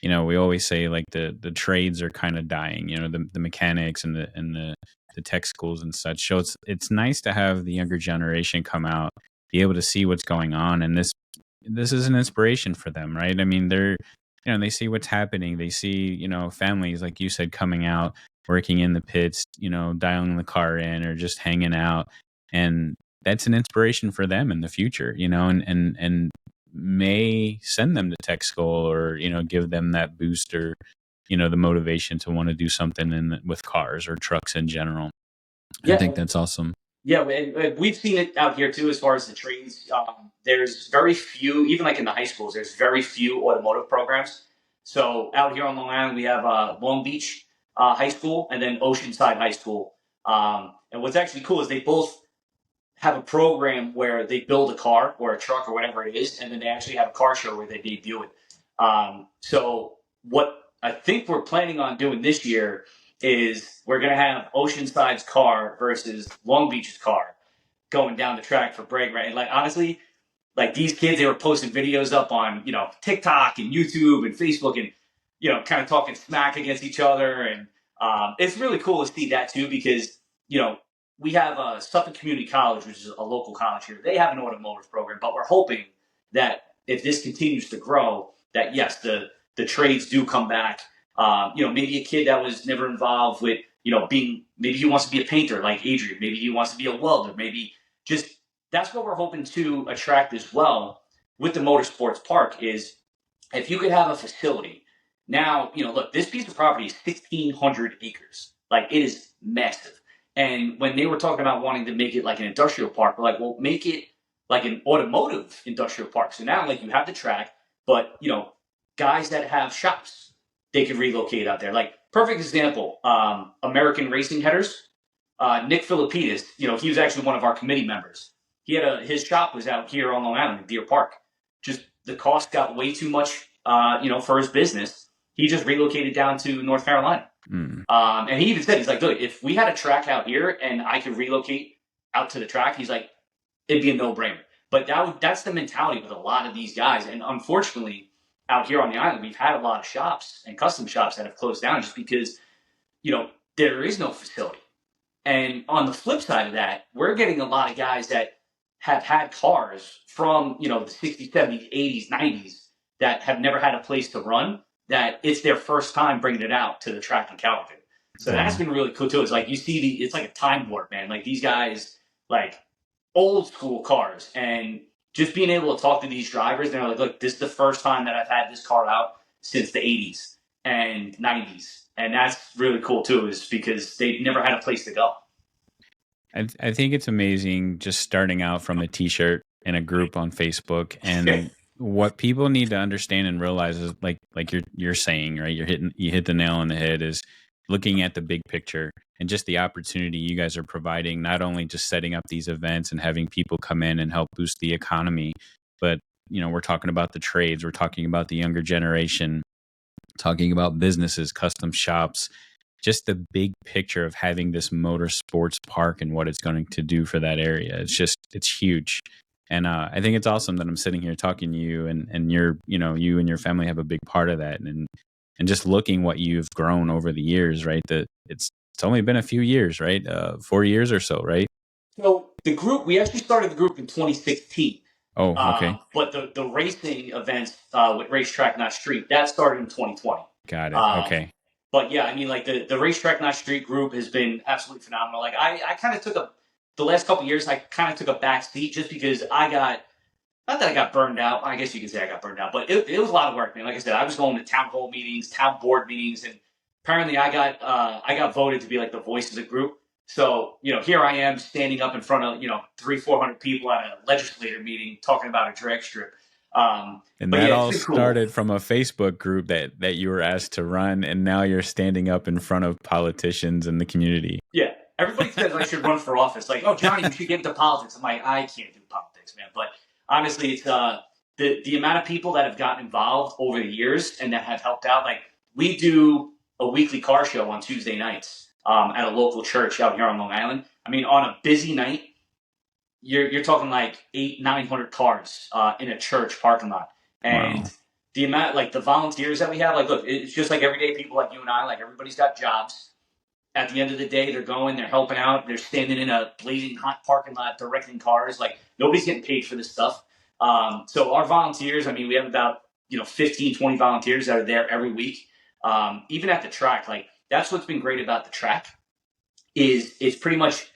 we always say like the trades are kind of dying. The mechanics and the the tech schools and such. So it's nice to have the younger generation come out, be able to see what's going on, and this is an inspiration for them, right? I mean, they see what's happening. They see, families, like you said, coming out, working in the pits, dialing the car in or just hanging out. And that's an inspiration for them in the future, and may send them to tech school or, give them that boost or, the motivation to want to do something with cars or trucks in general. I think that's awesome. Yeah, we've seen it out here too, as far as the trades. There's very few, even like in the high schools, there's very few automotive programs. So out here on Long Island, we have Long Beach High School and then Oceanside High School. And what's actually cool is they both have a program where they build a car or a truck or whatever it is, and then they actually have a car show where they debut it. So what I think we're planning on doing this year is we're going to have Oceanside's car versus Long Beach's car going down the track for brake right. And like, honestly, like these kids, they were posting videos up on, TikTok and YouTube and Facebook and, kind of talking smack against each other. And it's really cool to see that too, because, we have Suffolk Community College, which is a local college here. They have an automotive program, but we're hoping that if this continues to grow, that yes, the trades do come back. Maybe a kid that was never involved with, maybe he wants to be a painter like Adrian. Maybe he wants to be a welder. Maybe just that's what we're hoping to attract as well with the Motorsports Park is if you could have a facility. Now, look, this piece of property is 1,600 acres. Like it is massive. And when they were talking about wanting to make it like an industrial park, we're like, well, make it like an automotive industrial park. So now like you have the track, but guys that have shops, they could relocate out there. Like perfect example, American Racing Headers, Nick Filipides, he was actually one of our committee members. He had his shop was out here on Long Island in Deer Park. Just the cost got way too much, for his business. He just relocated down to North Carolina. And he even said, he's like, look, if we had a track out here and I could relocate out to the track, he's like, it'd be a no-brainer. But that's the mentality with a lot of these guys. And unfortunately, out here on the island, we've had a lot of shops and custom shops that have closed down just because, there is no facility. And on the flip side of that, we're getting a lot of guys that have had cars from, the 60s, 70s, 80s, 90s that have never had a place to run, that it's their first time bringing it out to the track in Calvin. So that's been really cool too. It's like you see it's like a time warp, man. Like these guys, like old school cars, and just being able to talk to these drivers, they're like, look, this is the first time that I've had this car out since the 80s and 90s. And that's really cool too, is because they've never had a place to go. I think it's amazing just starting out from a t-shirt in a group on Facebook, and what people need to understand and realize is like you're saying, right? You hit the nail on the head, is looking at the big picture and just the opportunity you guys are providing, not only just setting up these events and having people come in and help boost the economy, but we're talking about the trades, we're talking about the younger generation, talking about businesses, custom shops, just the big picture of having this motorsports park and what it's going to do for that area. It's huge. And I think it's awesome that I'm sitting here talking to you, and you're, you and your family have a big part of that, and just looking what you've grown over the years, right? That it's only been a few years, right? 4 years or so, right? So the group, we actually started the group in 2016. Oh, okay. But the racing events with Racetrack Not Street, that started in 2020. Got it. Okay. But yeah, I mean, like the Racetrack Not Street group has been absolutely phenomenal. Like I kind of took the last couple of years, I kind of took a back seat just because not that I got burned out. I guess you could say I got burned out, but it was a lot of work, man. Like I said, I was going to town hall meetings, town board meetings, and apparently I got voted to be like the voice of the group. So, here I am standing up in front of, 300-400 people at a legislator meeting talking about a drag strip. And that all started from a Facebook group that you were asked to run, and now you're standing up in front of politicians in the community. Yeah. Everybody says I should run for office. Like, oh, Johnny, you should get into politics. I'm like, I can't do politics, man. But honestly, it's the amount of people that have gotten involved over the years and that have helped out. Like, we do a weekly car show on Tuesday nights at a local church out here on Long Island. I mean, on a busy night, you're talking like 800-900 cars in a church parking lot. And the amount, like the volunteers that we have, like, look, it's just like everyday people like you and I, like everybody's got jobs. at the end of the day, they're helping out. They're standing in a blazing hot parking lot directing cars. Like, nobody's getting paid for this stuff. So our volunteers, I mean, we have about, 15, 20 volunteers that are there every week. Even at the track, like, that's what's been great about the track is it's pretty much,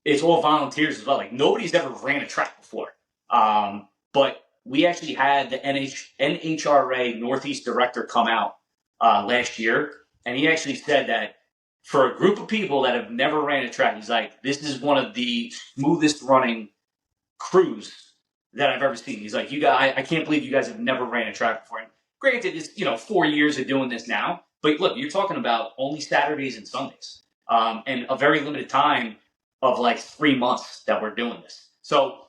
it's all volunteers as well. Like, nobody's ever ran a track before. But we actually had the NHRA Northeast director come out last year, and he actually said that for a group of people that have never ran a track, he's like, this is one of the smoothest running crews that I've ever seen. He's like, you guys, I can't believe you guys have never ran a track before. And granted, it's 4 years of doing this now, but look, you're talking about only Saturdays and Sundays, and a very limited time of like 3 months that we're doing this. So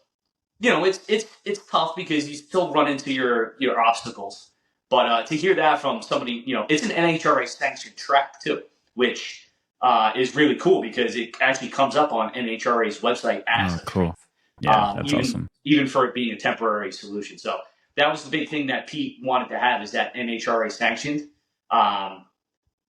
it's tough because you still run into your obstacles. But to hear that from somebody, it's an NHRA sanctioned track too, which is really cool because it actually comes up on NHRA's website as cool. Yeah, that's awesome. Even for it being a temporary solution. So that was the big thing that Pete wanted to have, is that NHRA sanctioned.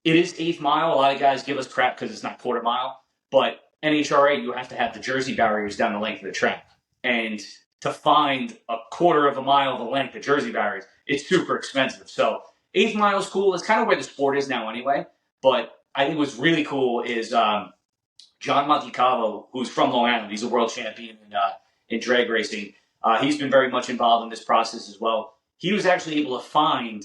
It is 8th mile. A lot of guys give us crap because it's not quarter mile, but NHRA, you have to have the jersey barriers down the length of the track. And to find a quarter of a mile of the length of jersey barriers, it's super expensive. So 8th mile is cool. It's kind of where the sport is now anyway. But I think what's really cool is John Consoli, who's from Long Island. He's a world champion in drag racing. He's been very much involved in this process as well. He was actually able to find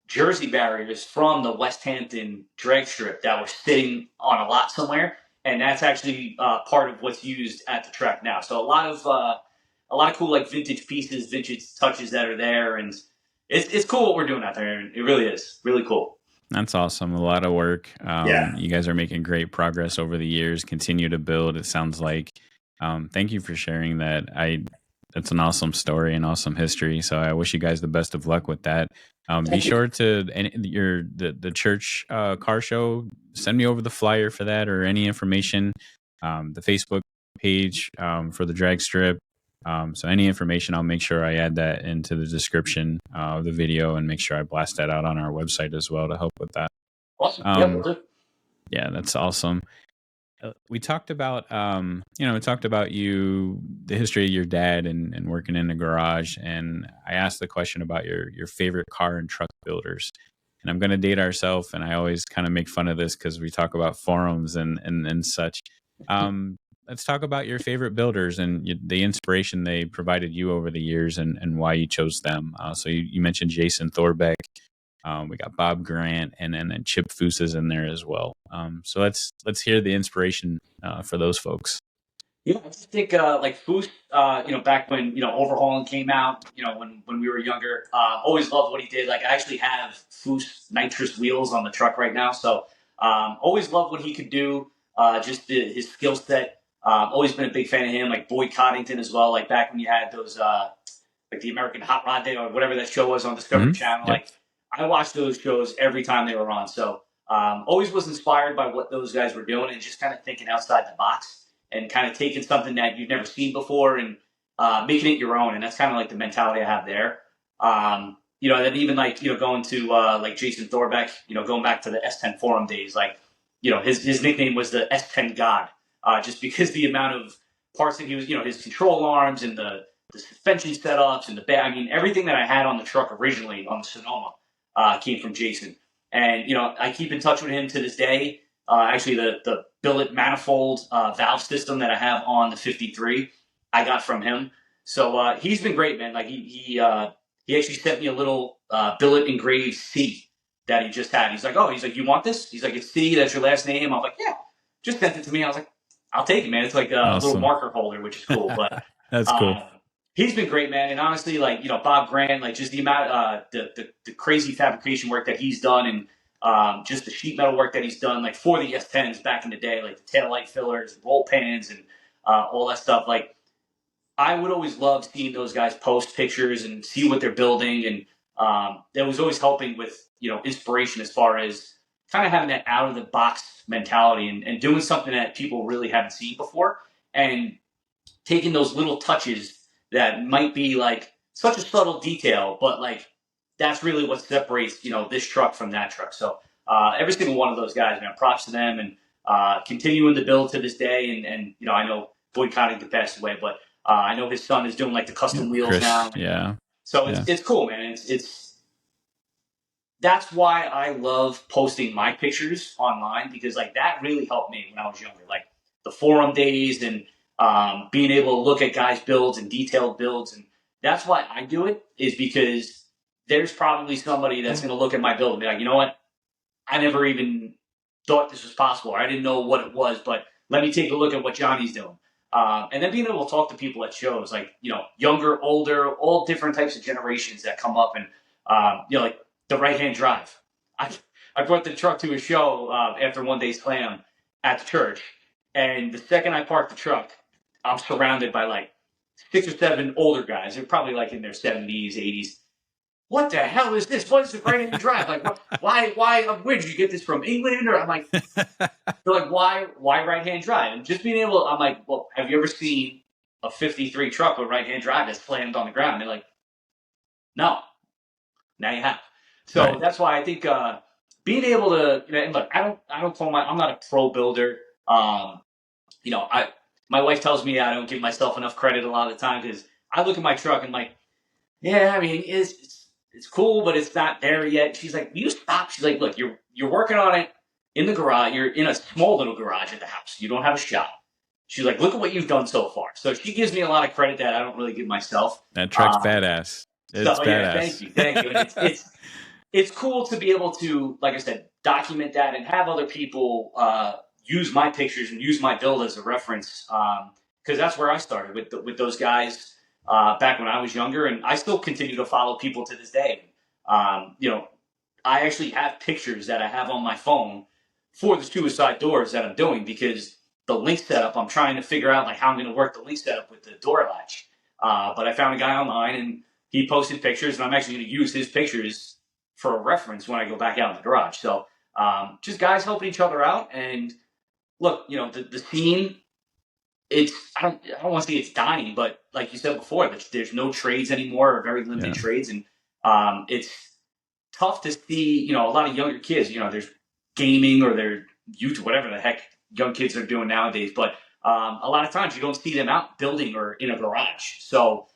jersey barriers from the West Hampton Dragstrip that were sitting on a lot somewhere, and that's actually part of what's used at the track now. So a lot of cool like vintage pieces, vintage touches that are there, and it's cool what we're doing out there. It really is really cool. That's awesome. A lot of work. Yeah. You guys are making great progress over the years. Continue to build. It sounds like. Thank you for sharing that. That's an awesome story and awesome history. So I wish you guys the best of luck with that. Be sure to the church car show. Send me over the flyer for that or any information. The Facebook page for the drag strip. So any information, I'll make sure I add that into the description of the video and make sure I blast that out on our website as well to help with that. Awesome. Yeah, that's awesome. We talked about, you, the history of your dad and working in the garage. And I asked the question about your favorite car and truck builders. And I'm going to date ourselves. And I always kind of make fun of this because we talk about forums and such. Let's talk about your favorite builders and the inspiration they provided you over the years and why you chose them. So you mentioned Jason Thorbeck. We got Bob Grant and then Chip Foose is in there as well. So let's hear the inspiration for those folks. Yeah, I just think like Foose, back when overhauling came out, when we were younger, always loved what he did. Like, I actually have Foose nitrous wheels on the truck right now, so always loved what he could do. Just his skill set. Always been a big fan of him. Like Boyd Coddington as well. Like back when you had those like the American Hot Rod Day or whatever that show was on Discovery Channel. Yep. Like, I watched those shows every time they were on. So always was inspired by what those guys were doing and just kind of thinking outside the box and kind of taking something that you've never seen before and making it your own. And that's kind of like the mentality I have there. Then even like, going to like Jason Thorbeck, going back to the S10 forum days, like, his nickname was the S10 God, just because the amount of parts that he was, his control arms and the suspension setups and everything that I had on the truck originally on the Sonoma came from Jason. And, I keep in touch with him to this day. Actually, the billet manifold valve system that I have on the 53, I got from him. So he's been great, man. Like he actually sent me a little billet engraved C that he just had. He's like, you want this? He's like, it's C, that's your last name. I was like, yeah, just sent it to me. I was like, I'll take it, man. It's like a little marker holder, which is cool. But that's cool. He's been great, man. And honestly, like, Bob Grant, like just the amount, the crazy fabrication work that he's done and just the sheet metal work that he's done, like for the S10s back in the day, like the tail light fillers, roll pans, and all that stuff. Like, I would always love seeing those guys post pictures and see what they're building. And that was always helping with, inspiration as far as kind of having that out of the box mentality and doing something that people really haven't seen before and taking those little touches that might be like such a subtle detail, but like that's really what separates, this truck from that truck. So every single one of those guys, man, props to them. And continuing the build to this day. And you know, I know Boyd Cottington passed away, but I know his son is doing like the custom wheels Chris, now. yeah. So it's cool, man. It's that's why I love posting my pictures online, because like that really helped me when I was younger. Like the forum days and being able to look at guys' builds and detailed builds, and that's why I do it, is because there's probably somebody that's going to look at my build and be like, you know what, I never even thought this was possible. Or I didn't know what it was, but let me take a look at what Johnny's doing. And then being able to talk to people at shows, like, you know, younger, older, all different types of generations that come up, and you know, like the right-hand drive. I brought the truck to a show after One Day Slam at the church, and the second I parked the truck, I'm surrounded by like 6 or 7 older guys. They're probably like in their 70s, 80s. What the hell is this? What is the right-hand drive? Like, why? Where did you get this from? England? Or I'm like, they're like, why right-hand drive? And just being able, I'm like, well, have you ever seen a '53 truck with right-hand drive that's slammed on the ground? And they're like, no. Now you have. So that's why I think being able to, you know, and look, I don't call I'm not a pro builder. You know, my wife tells me I don't give myself enough credit a lot of the time, because I look at my truck and like, yeah, I mean, it's cool, but it's not there yet. She's like, you stop. She's like, look, you're working on it in the garage. You're in a small little garage at the house. You don't have a shop. She's like, look at what you've done so far. So she gives me a lot of credit that I don't really give myself. That truck's badass. It's badass. Yeah, thank you. And it's cool to be able to, like I said, document that and have other people use my pictures and use my build as a reference, because that's where I started with those guys back when I was younger, and I still continue to follow people to this day. You know, I actually have pictures that I have on my phone for the suicide doors that I'm doing, because the link setup, I'm trying to figure out like how I'm going to work the link setup with the door latch. But I found a guy online, and he posted pictures, and I'm actually going to use his pictures for a reference when I go back out in the garage. So just guys helping each other out. And look, you know, the scene, I don't want to say it's dying, but like you said before, there's no trades anymore, or very limited trades. And it's tough to see, you know, a lot of younger kids, you know, there's gaming or they're YouTube, whatever the heck young kids are doing nowadays. But a lot of times you don't see them out building or in a garage. So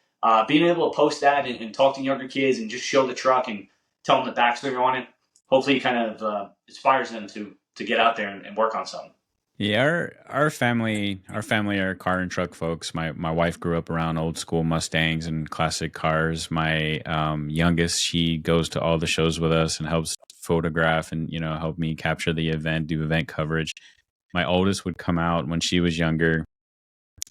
being able to post that and talk to younger kids and just show the truck and tell them the backstory on it, hopefully it kind of inspires them to get out there and work on something. Yeah, our family are car and truck folks. My wife grew up around old school Mustangs and classic cars. My youngest, she goes to all the shows with us and helps photograph and, you know, help me capture the event, do event coverage. My oldest would come out when she was younger.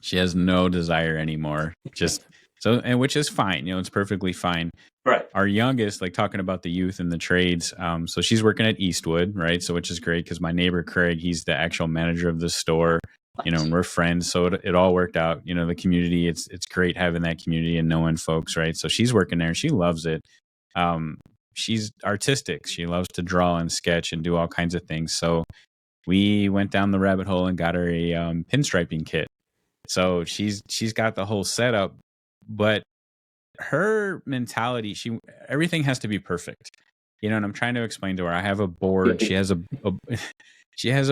She has no desire anymore. Just so, and which is fine. You know, it's perfectly fine. Right. Our youngest, like talking about the youth and the trades. So she's working at Eastwood, right? So which is great, because my neighbor Craig, he's the actual manager of the store. You know, and we're friends, so it all worked out. You know, the community, it's great having that community and knowing folks, right? So she's working there, and she loves it. She's artistic. She loves to draw and sketch and do all kinds of things. So we went down the rabbit hole and got her a pinstriping kit. So she's got the whole setup, but her mentality, everything has to be perfect, you know. And I'm trying to explain to her, I have a board, she has a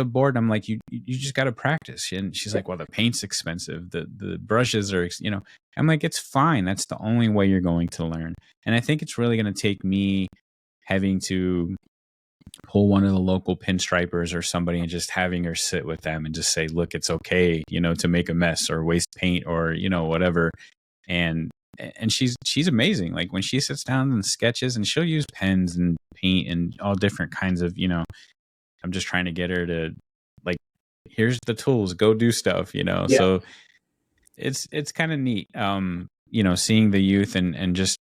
board, and I'm like, you just got to practice. And she's like, well, the paint's expensive, the brushes are, you know. I'm like, it's fine, that's the only way you're going to learn. And I think it's really going to take me having to pull one of the local pinstripers or somebody and just having her sit with them and just say, look, it's okay, you know, to make a mess or waste paint or, you know, whatever. And she's amazing. Like when she sits down and sketches, and she'll use pens and paint and all different kinds of, you know, I'm just trying to get her to like, here's the tools, go do stuff, you know. Yeah. So it's kind of neat, you know, seeing the youth and just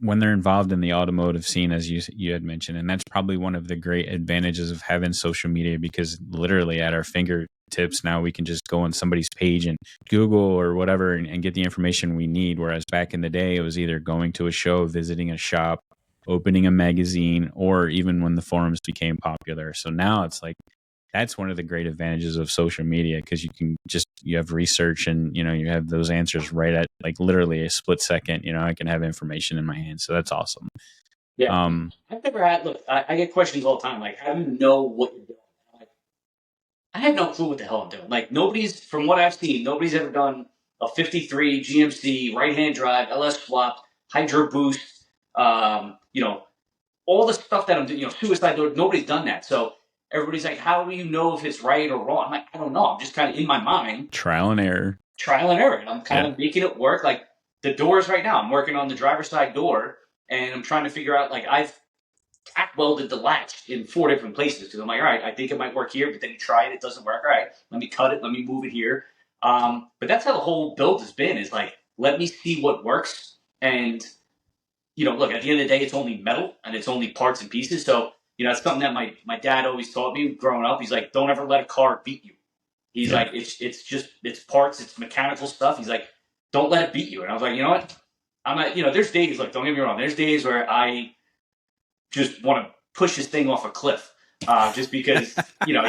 when they're involved in the automotive scene, as you had mentioned. And that's probably one of the great advantages of having social media, because literally at our fingertips now we can just go on somebody's page and Google or whatever and get the information we need. Whereas back in the day, it was either going to a show, visiting a shop, opening a magazine, or even when the forums became popular. So now it's like, that's one of the great advantages of social media, because you have research and, you know, you have those answers right at like literally a split second. You know, I can have information in my hand. So that's awesome. Yeah. I've never had, look, I get questions all the time. Like, how do you know what you're doing? Like, I had no clue what the hell I'm doing. Like nobody's, from what I've seen, nobody's ever done a 53 GMC right-hand drive, LS swap, hydro boost, you know, all the stuff that I'm doing, you know, suicide door. Nobody's done that. So everybody's like, how do you know if it's right or wrong? I'm like, I don't know. I'm just kind of in my mind, Trial and error. And I'm kind of making it work. Like the doors right now, I'm working on the driver's side door, and I'm trying to figure out. Like I've tack welded the latch in 4 different places because I'm like, all right, I think it might work here, but then you try it, it doesn't work. All right, let me cut it, let me move it here. But that's how the whole build has been. Is like, let me see what works, and you know, look, at the end of the day, it's only metal and it's only parts and pieces. So, you know, it's something that my dad always taught me growing up. He's like, don't ever let a car beat you. He's like, it's just, it's parts, it's mechanical stuff. He's like, don't let it beat you. And I was like, you know what? I'm not, you know, there's days, like, don't get me wrong, there's days where I just want to push this thing off a cliff just because, you know,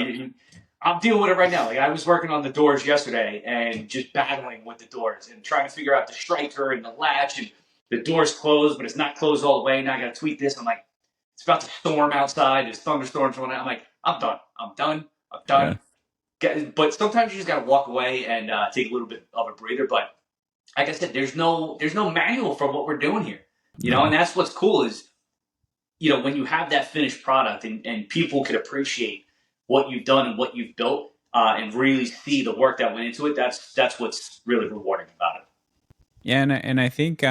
I'm dealing with it right now. Like I was working on the doors yesterday and just battling with the doors and trying to figure out the striker and the latch, and the door's closed, but it's not closed all the way. Now I got to tweak this. I'm like, it's about to storm outside. There's thunderstorms going on. I'm like, I'm done. I'm done. I'm done. But sometimes you just got to walk away and take a little bit of a breather. But like I said, there's no manual for what we're doing here, you know, and that's what's cool is, you know, when you have that finished product and people can appreciate what you've done and what you've built and really see the work that went into it, that's what's really rewarding about it. Yeah, and I think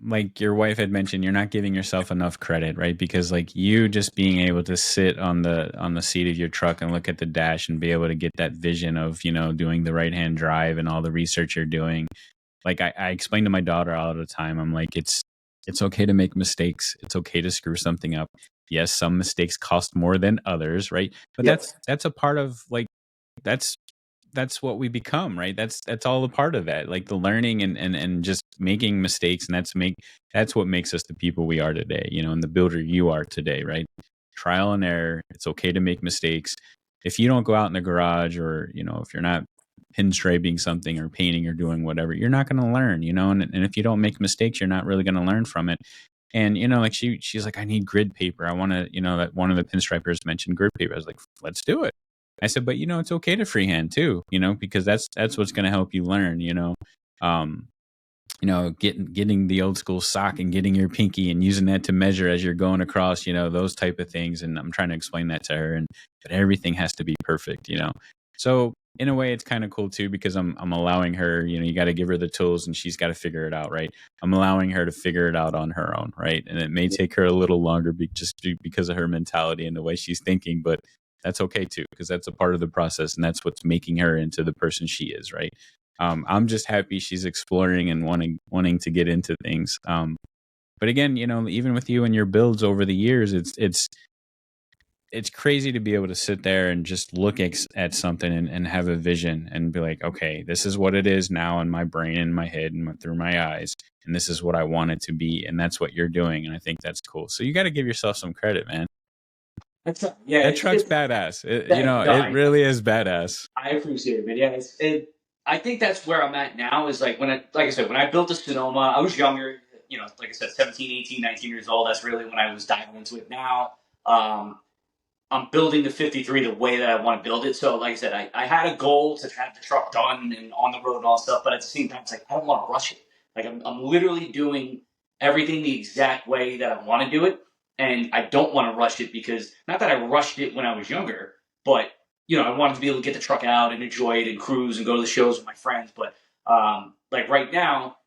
like your wife had mentioned, you're not giving yourself enough credit, right? Because like you just being able to sit on the seat of your truck and look at the dash and be able to get that vision of, you know, doing the right hand drive and all the research you're doing. Like I explain to my daughter all the time, I'm like, it's okay to make mistakes. It's okay to screw something up. Yes, some mistakes cost more than others, right? But that's a part of like that's what we become, right? That's all a part of that, like the learning and just making mistakes, and that's what makes us the people we are today, you know, and the builder you are today, right? Trial and error. It's okay to make mistakes. If you don't go out in the garage, or you know, if you're not pinstriping something or painting or doing whatever, you're not going to learn, you know, and if you don't make mistakes, you're not really going to learn from it. And you know, like she's like, I need grid paper. I want to, you know, that one of the pinstripers mentioned grid paper. I was like, let's do it. I said, but you know, it's okay to freehand too, you know, because that's what's going to help you learn, you know, getting the old school sock and getting your pinky and using that to measure as you're going across, you know, those type of things. And I'm trying to explain that to her, but everything has to be perfect, you know? So in a way, it's kind of cool too, because I'm allowing her, you know, you got to give her the tools and she's got to figure it out, right? I'm allowing her to figure it out on her own, right? And it may take her a little longer just because of her mentality and the way she's thinking, but that's okay too, because that's a part of the process and that's what's making her into the person she is, right? I'm just happy she's exploring and wanting to get into things. But again, you know, even with you and your builds over the years, it's crazy to be able to sit there and just look at something and have a vision and be like, okay, this is what it is now in my brain and my head and through my eyes, and this is what I want it to be, and that's what you're doing, and I think that's cool. So you got to give yourself some credit, man. That truck's badass. It really is badass. I appreciate it, man. Yeah, I think that's where I'm at now. Is like like I said, when I built the Sonoma, I was younger. You know, like I said, 17, 18, 19 years old. That's really when I was diving into it. Now, I'm building the 53 the way that I want to build it. So, like I said, I had a goal to have the truck done and on the road and all stuff. But at the same time, it's like I don't want to rush it. Like I'm literally doing everything the exact way that I want to do it. And I don't want to rush it because not that I rushed it when I was younger, but you know, I wanted to be able to get the truck out and enjoy it and cruise and go to the shows with my friends. But like right now,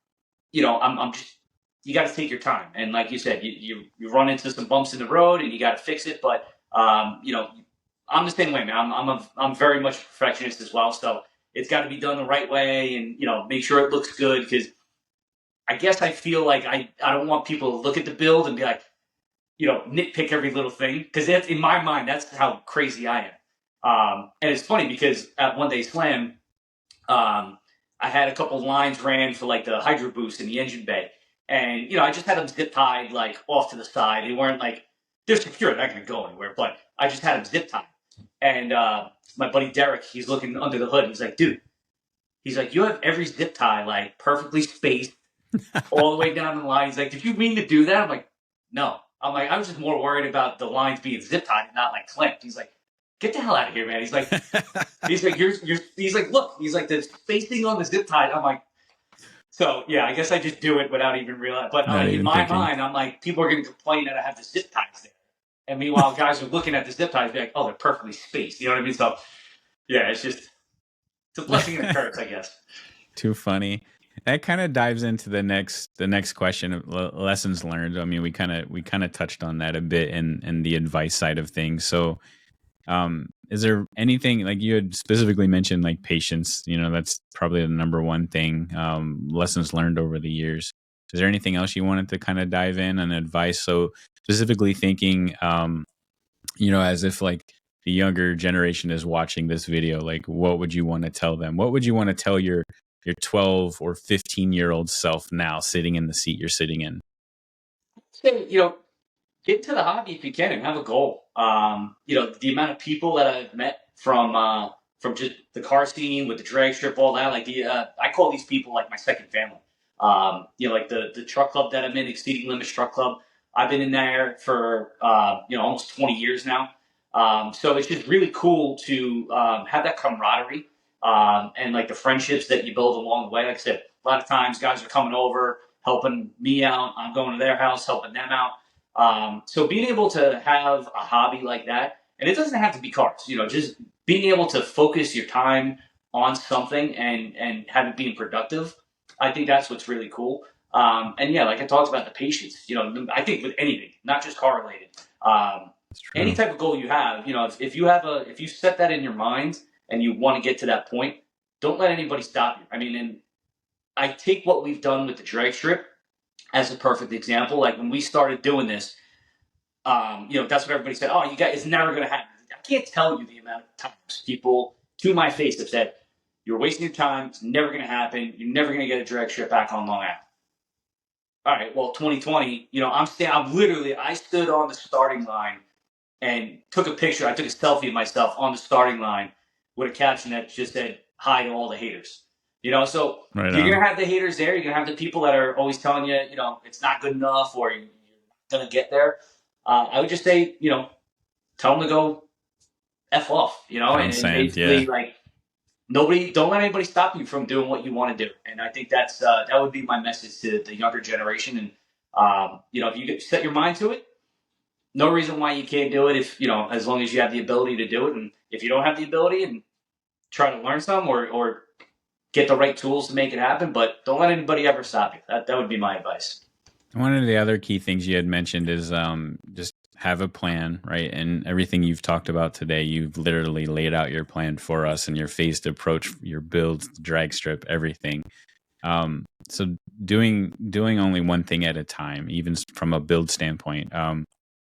you know, I'm just, you got to take your time. And like you said, you run into some bumps in the road and you got to fix it. But you know, I'm the same way, man. I'm very much a perfectionist as well. So it's got to be done the right way and you know, make sure it looks good because I guess I feel like I don't want people to look at the build and be like, you know, nitpick every little thing because in my mind that's how crazy I am. And it's funny because at One Day Slam, I had a couple lines ran for like the hydro boost in the engine bay, and you know I just had them zip tied like off to the side. They weren't like they're secure; they're not going to go anywhere. But I just had them zip tied. And my buddy Derek, he's looking under the hood. He's like, dude, he's like, you have every zip tie like perfectly spaced all the way down the line. He's like, did you mean to do that? I'm like, no. I'm like, I was just more worried about the lines being zip tied and not like clamped. He's like, get the hell out of here, man. He's like, he's like, look, he's like, the spacing on the zip tie. I'm like, so yeah, I guess I just do it without even realizing. But Not in even my thinking. mind, I'm like, people are going to complain that I have the zip ties there. And meanwhile, guys are looking at the zip ties, be like, oh, they're perfectly spaced. You know what I mean? So yeah, it's a blessing and a curse, I guess. Too funny. That kind of dives into the next question of lessons learned. I mean, we kind of touched on that a bit in the advice side of things. So, is there anything like you had specifically mentioned, like patience? You know, that's probably the number one thing. Lessons learned over the years. Is there anything else you wanted to kind of dive in on advice? So specifically thinking, as if like the younger generation is watching this video, like what would you want to tell them? What would you want to tell your 12 or 15-year-old self now sitting in the seat you're sitting in? So, get into the hobby if you can and have a goal. The amount of people that I've met from just the car scene with the drag strip, all that. Like I call these people like my second family. Like the truck club that I'm in, Exceeding Limits Truck Club. I've been in there for almost 20 years now. So it's just really cool to have that camaraderie and like the friendships that you build along the way. Like I said, a lot of times guys are coming over, helping me out. I'm going to their house, helping them out. So being able to have a hobby like that, and it doesn't have to be cars, just being able to focus your time on something and have it being productive. I think that's what's really cool. And yeah, like I talked about the patience, I think with anything, not just car related, That's any true. type of goal you have, if you set that in your mind and you want to get to that point, don't let anybody stop you. I mean, and I take what we've done with the drag strip as a perfect example. Like when we started doing this, that's what everybody said. Oh, you guys, it's never going to happen. I can't tell you the amount of times people to my face have said, "You're wasting your time. It's never going to happen. You're never going to get a drag strip back on Long Island." All right, well, 2020, I stood on the starting line and took a picture. I took a selfie of myself on the starting line with a caption that just said, "Hi to all the haters." So Right you're on. gonna have the haters there. You're gonna have the people that are always telling you, it's not good enough or you're not gonna get there. I would just say, tell them to go f off, Pound and sand. basically Yeah. like don't let anybody stop you from doing what you want to do. And I think that would be my message to the younger generation. And if you set your mind to it, no reason why you can't do it. If as long as you have the ability to do it, and if you don't have the ability, and try to learn some or get the right tools to make it happen. But don't let anybody ever stop you. That would be my advice. One of the other key things you had mentioned is just have a plan, right? And everything you've talked about today, you've literally laid out your plan for us and your phased approach, your build, drag strip, everything. So doing only one thing at a time, even from a build standpoint.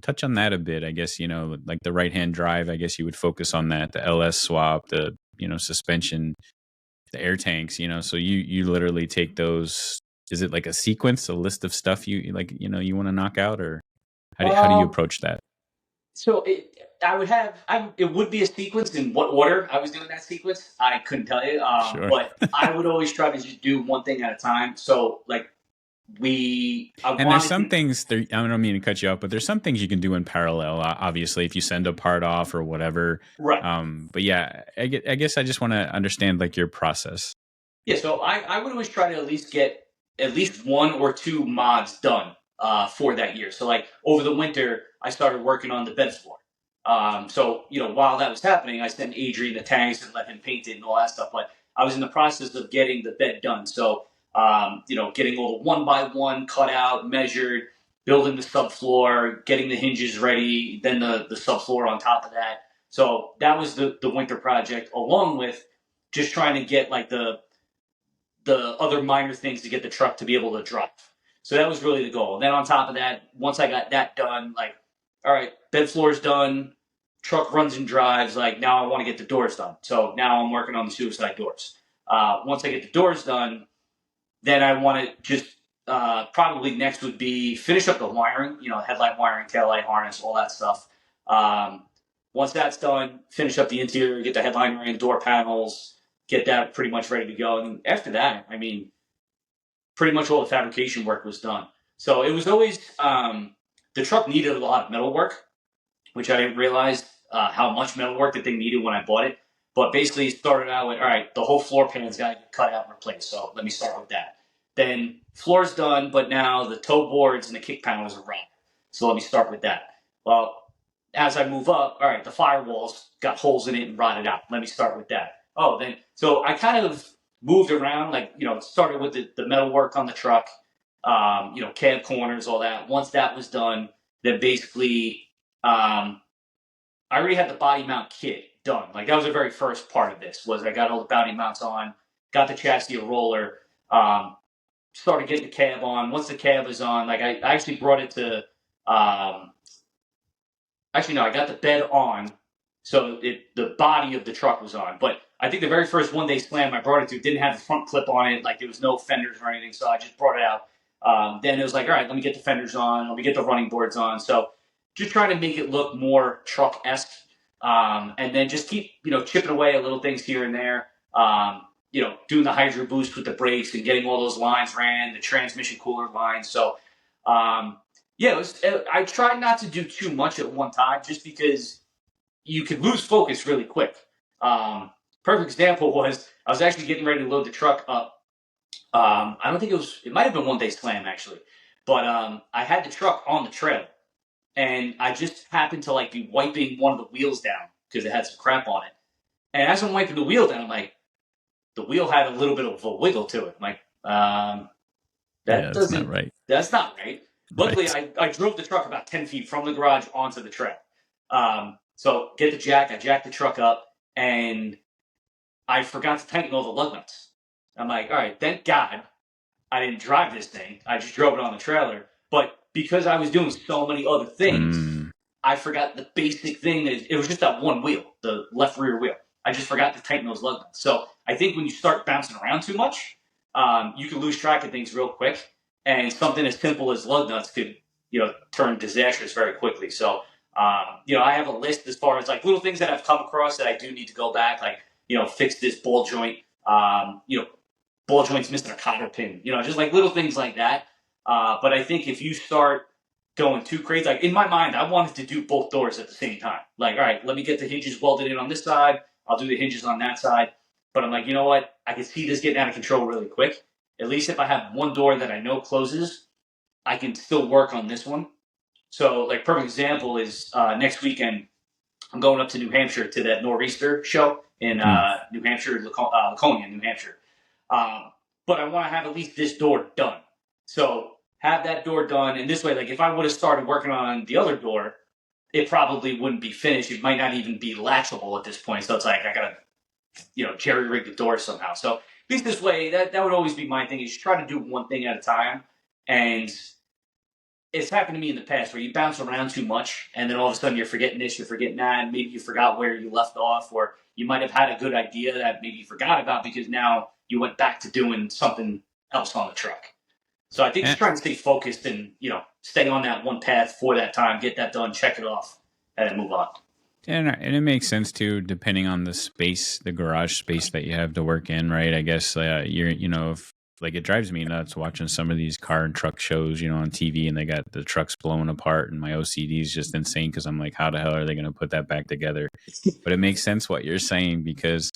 Touch on that a bit. I guess like the right hand drive. I guess you would focus on that. The LS swap, the suspension, the air tanks. So you literally take those. Is it like a sequence, a list of stuff you like? You want to knock out, or how do you Um, approach that? so it would be a sequence. In what order I was doing that sequence, I couldn't tell you. Sure. But I would always try to just do one thing at a time. So like I And there's wanted some to. things there. I don't mean to cut you off, but there's some things you can do in parallel. Obviously, if you send a part off or whatever. Right. But yeah, I guess I just want to understand like your process. Yeah, so I would always try to at least get at least one or two mods done for that year. So like over the winter, I started working on the bed floor. So while that was happening, I sent Adrian the tanks and let him paint it and all that stuff. But I was in the process of getting the bed done. So getting all the one by one cut out, measured, building the subfloor, getting the hinges ready, then the subfloor on top of that. So that was the winter project, along with just trying to get like the other minor things to get the truck to be able to drive. So that was really the goal. And then on top of that, once I got that done, like, all right, bed floor's done, truck runs and drives. Like now I want to get the doors done. So now I'm working on the suicide doors. Once I get the doors done, then I want to just probably next would be finish up the wiring, headlight wiring, taillight harness, all that stuff. Um, Once that's done, finish up the interior, get the headliner in, door panels, get that pretty much ready to go. And after that, I mean, pretty much all the fabrication work was done. So it was always the truck needed a lot of metal work, which I didn't realize how much metal work that they needed when I bought it. But basically, it started out with, all right, the whole floor pan's got to get cut out and replaced. So let me start with that. Then floor's done, but now the toe boards and the kick panels are rotten. So let me start with that. Well, as I move up, all right, the firewall's got holes in it and rotted out. Let me start with that. Oh, then, so I kind of moved around, like, started with the metal work on the truck, cab corners, all that. Once that was done, then basically, I already had the body mount kit done. Like, that was the very first part of this, was I got all the body mounts on, got the chassis a roller, started getting the cab on. Once the cab was on, like, I actually brought it to, actually, no, I got the bed on, so the body of the truck was on. But I think the very first one-day slam I brought it to didn't have the front clip on it. Like, there was no fenders or anything, so I just brought it out. Then it was like, all right, let me get the fenders on. Let me get the running boards on. So just trying to make it look more truck-esque. And then just keep, chipping away at little things here and there. Doing the hydro boost with the brakes and getting all those lines ran, the transmission cooler lines. So, I tried not to do too much at one time, just because you could lose focus really quick. Perfect example was I was actually getting ready to load the truck up. I don't think it might have been one day slam actually, but I had the truck on the trailer, and I just happened to like be wiping one of the wheels down because it had some crap on it. And as I'm wiping the wheel down, I'm like, the wheel had a little bit of a wiggle to it. I'm like, that's not right. That's not right. Luckily, I drove the truck about 10 feet from the garage onto the track. So get the jack, I jacked the truck up, and I forgot to tighten all the lug nuts. I'm like, all right, thank God I didn't drive this thing. I just drove it on the trailer. But because I was doing so many other things, I forgot the basic thing. It was just that one wheel, the left rear wheel. I just forgot to tighten those lug nuts. So I think when you start bouncing around too much, you can lose track of things real quick. And something as simple as lug nuts could, turn disastrous very quickly. So, I have a list as far as like little things that I've come across that I do need to go back, like, fix this ball joint, ball joint's missing a cotter pin, just like little things like that. But I think if you start going too crazy, like in my mind, I wanted to do both doors at the same time. Like, all right, let me get the hinges welded in on this side. I'll do the hinges on that side. But I'm like, you know what? I can see this getting out of control really quick. At least if I have one door that I know closes, I can still work on this one. So, like, perfect example is next weekend, I'm going up to New Hampshire to that Nor'easter show in New Hampshire, Laconia, New Hampshire. But I want to have at least this door done. So have that door done. And this way, like, if I would have started working on the other door, it probably wouldn't be finished. It might not even be latchable at this point. So it's like, I got to, jerry rig the door somehow. So at least this way, that would always be my thing, is try to do one thing at a time. And it's happened to me in the past where you bounce around too much, and then all of a sudden you're forgetting this, you're forgetting that, and maybe you forgot where you left off, or you might have had a good idea that maybe you forgot about because now you went back to doing something else on the truck. So I think just trying to stay focused and, stay on that one path for that time, get that done, check it off, and then move on. And it makes sense too, depending on the space, the garage space that you have to work in, right? I guess if, like, it drives me nuts watching some of these car and truck shows, on TV, and they got the trucks blowing apart, and my OCD is just insane because I'm like, how the hell are they going to put that back together? But it makes sense what you're saying, because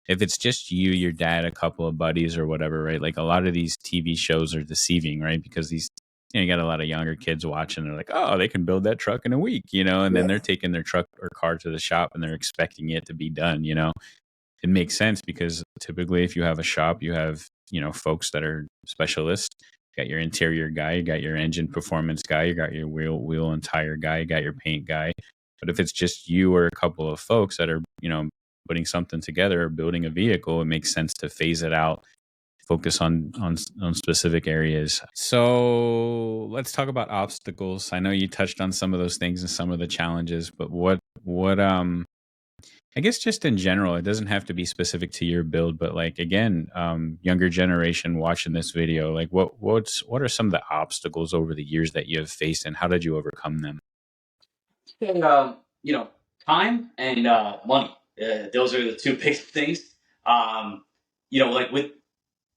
if it's just you, your dad, a couple of buddies or whatever, right? Like, a lot of these TV shows are deceiving, right? Because these, you got a lot of younger kids watching. They're like, oh, they can build that truck in a week, and then they're taking their truck or car to the shop and they're expecting it to be done, It makes sense because typically if you have a shop, you have, folks that are specialists. You got your interior guy, you got your engine performance guy, you got your wheel and tire guy, you got your paint guy. But if it's just you or a couple of folks that are, putting something together or building a vehicle, it makes sense to phase it out, focus on specific areas. So let's talk about obstacles. I know you touched on some of those things and some of the challenges, but what I guess just in general, it doesn't have to be specific to your build, but like, again, younger generation watching this video, like what are some of the obstacles over the years that you have faced, and how did you overcome them? And, time and money. Those are the two big things. Like with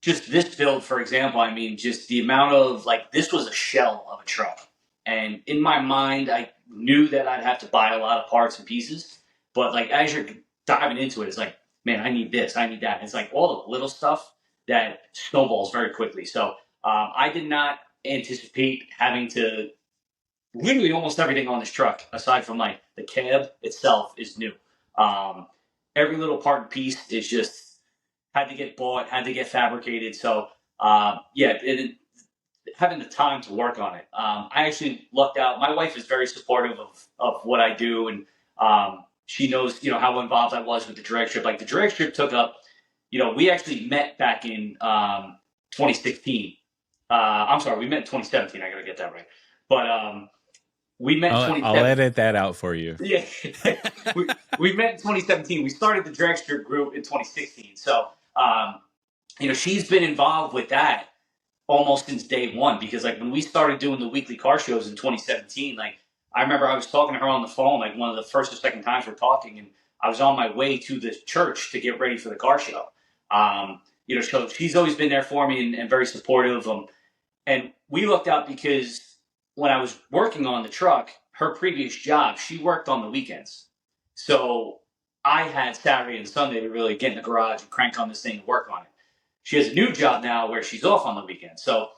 just this build, for example, I mean, just the amount of, like, this was a shell of a truck. And in my mind, I knew that I'd have to buy a lot of parts and pieces. But like as you're diving into it, it's like, man, I need this, I need that. It's like all the little stuff that snowballs very quickly. So I did not anticipate having to literally almost everything on this truck, aside from like the cab itself, is new. Um, every little part and piece is just had to get bought, had to get fabricated. So yeah, having the time to work on it. I actually lucked out. My wife is very supportive of what I do, and she knows how involved I was with the drag strip. Like the drag strip took up. We actually met back in 2016. I'm sorry, we met in 2017. I gotta get that right. But we met in 2017. I'll edit that out for you. Yeah, we met in 2017. We started the drag strip group in 2016. So she's been involved with that almost since day one, because like when we started doing the weekly car shows in 2017, like I remember I was talking to her on the phone, like one of the first or second times we're talking, and I was on my way to the church to get ready for the car show. So she's always been there for me and very supportive. And we looked out because when I was working on the truck, her previous job, she worked on the weekends. So I had Saturday and Sunday to really get in the garage and crank on this thing and work on it. She has a new job now where she's off on the weekend. So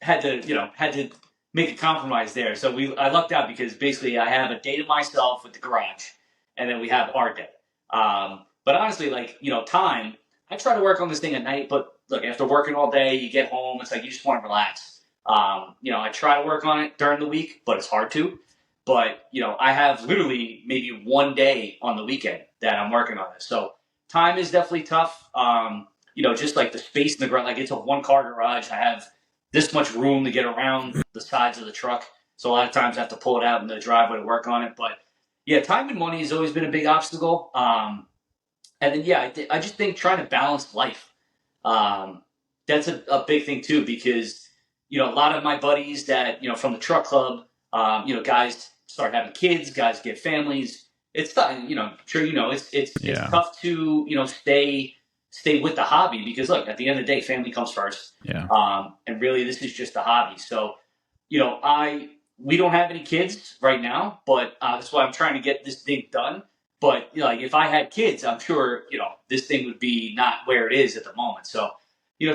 had to make a compromise there. So I lucked out because basically I have a day to myself with the garage, and then we have our day. But honestly, time, I try to work on this thing at night, but look, after working all day, you get home, it's like you just want to relax. I try to work on it during the week, but it's hard to. But, I have literally maybe one day on the weekend that I'm working on this. So time is definitely tough. Just like the space in the garage, like it's a one-car garage. I have this much room to get around the sides of the truck. So a lot of times I have to pull it out in the driveway to work on it. But yeah, time and money has always been a big obstacle. And then, yeah, I just think trying to balance life. That's a big thing too, because, a lot of my buddies that, from the truck club, guys start having kids, guys get families. It's tough, sure, it's tough to, stay with the hobby, because look, at the end of the day, family comes first. Yeah. And really this is just a hobby. So, we don't have any kids right now, but that's why I'm trying to get this thing done. But if I had kids, I'm sure, this thing would be not where it is at the moment. So,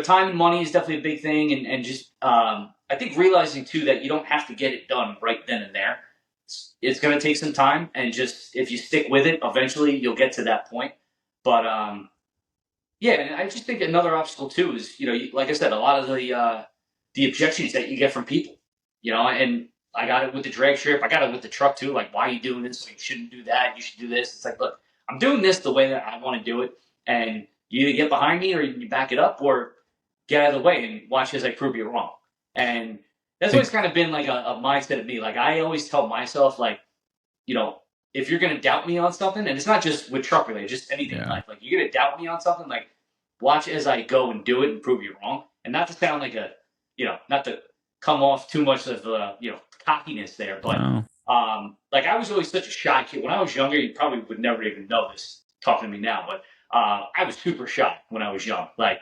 time and money is definitely a big thing. And just, I think realizing too, that you don't have to get it done right then and there. It's going to take some time, and just, if you stick with it, eventually you'll get to that point. But, yeah, and I just think another obstacle too is, like I said, a lot of the objections that you get from people, and I got it with the drag strip. I got it with the truck too. Like, why are you doing this? Like, you shouldn't do that. You should do this. It's like, look, I'm doing this the way that I want to do it. And you either get behind me or you back it up, or get out of the way and watch as I prove you wrong. And that's always kind of been like a mindset of me. Like, I always tell myself, like, if you're going to doubt me on something, and it's not just with truck related, just anything in life, like, you're going to doubt me on something, like, watch as I go and do it and prove you wrong. And not to sound like not to come off too much of cockiness there, but I was always such a shy kid. When I was younger, you probably would never even know this talking to me now, but I was super shy when I was young. Like,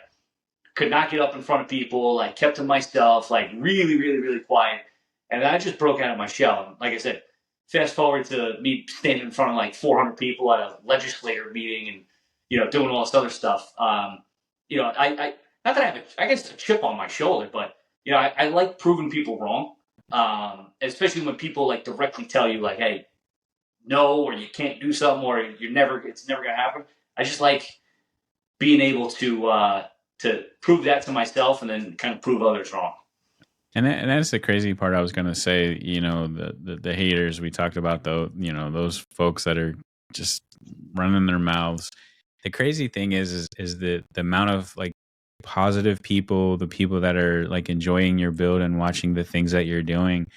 could not get up in front of people, like, kept to myself, like, really, really, really quiet. And I just broke out of my shell. And like I said, fast forward to me standing in front of like 400 people at a legislator meeting and, doing all this other stuff. I not that I have, I guess, a chip on my shoulder, but, I like proving people wrong. Especially when people like directly tell you like, hey, no, or you can't do something, or it's never going to happen. I just like being able to prove that to myself, and then kind of prove others wrong. And that's the crazy part. I was going to say, the haters we talked about, though, those folks that are just running their mouths. The crazy thing is the amount of like positive people, the people that are like enjoying your build and watching the things that you're doing.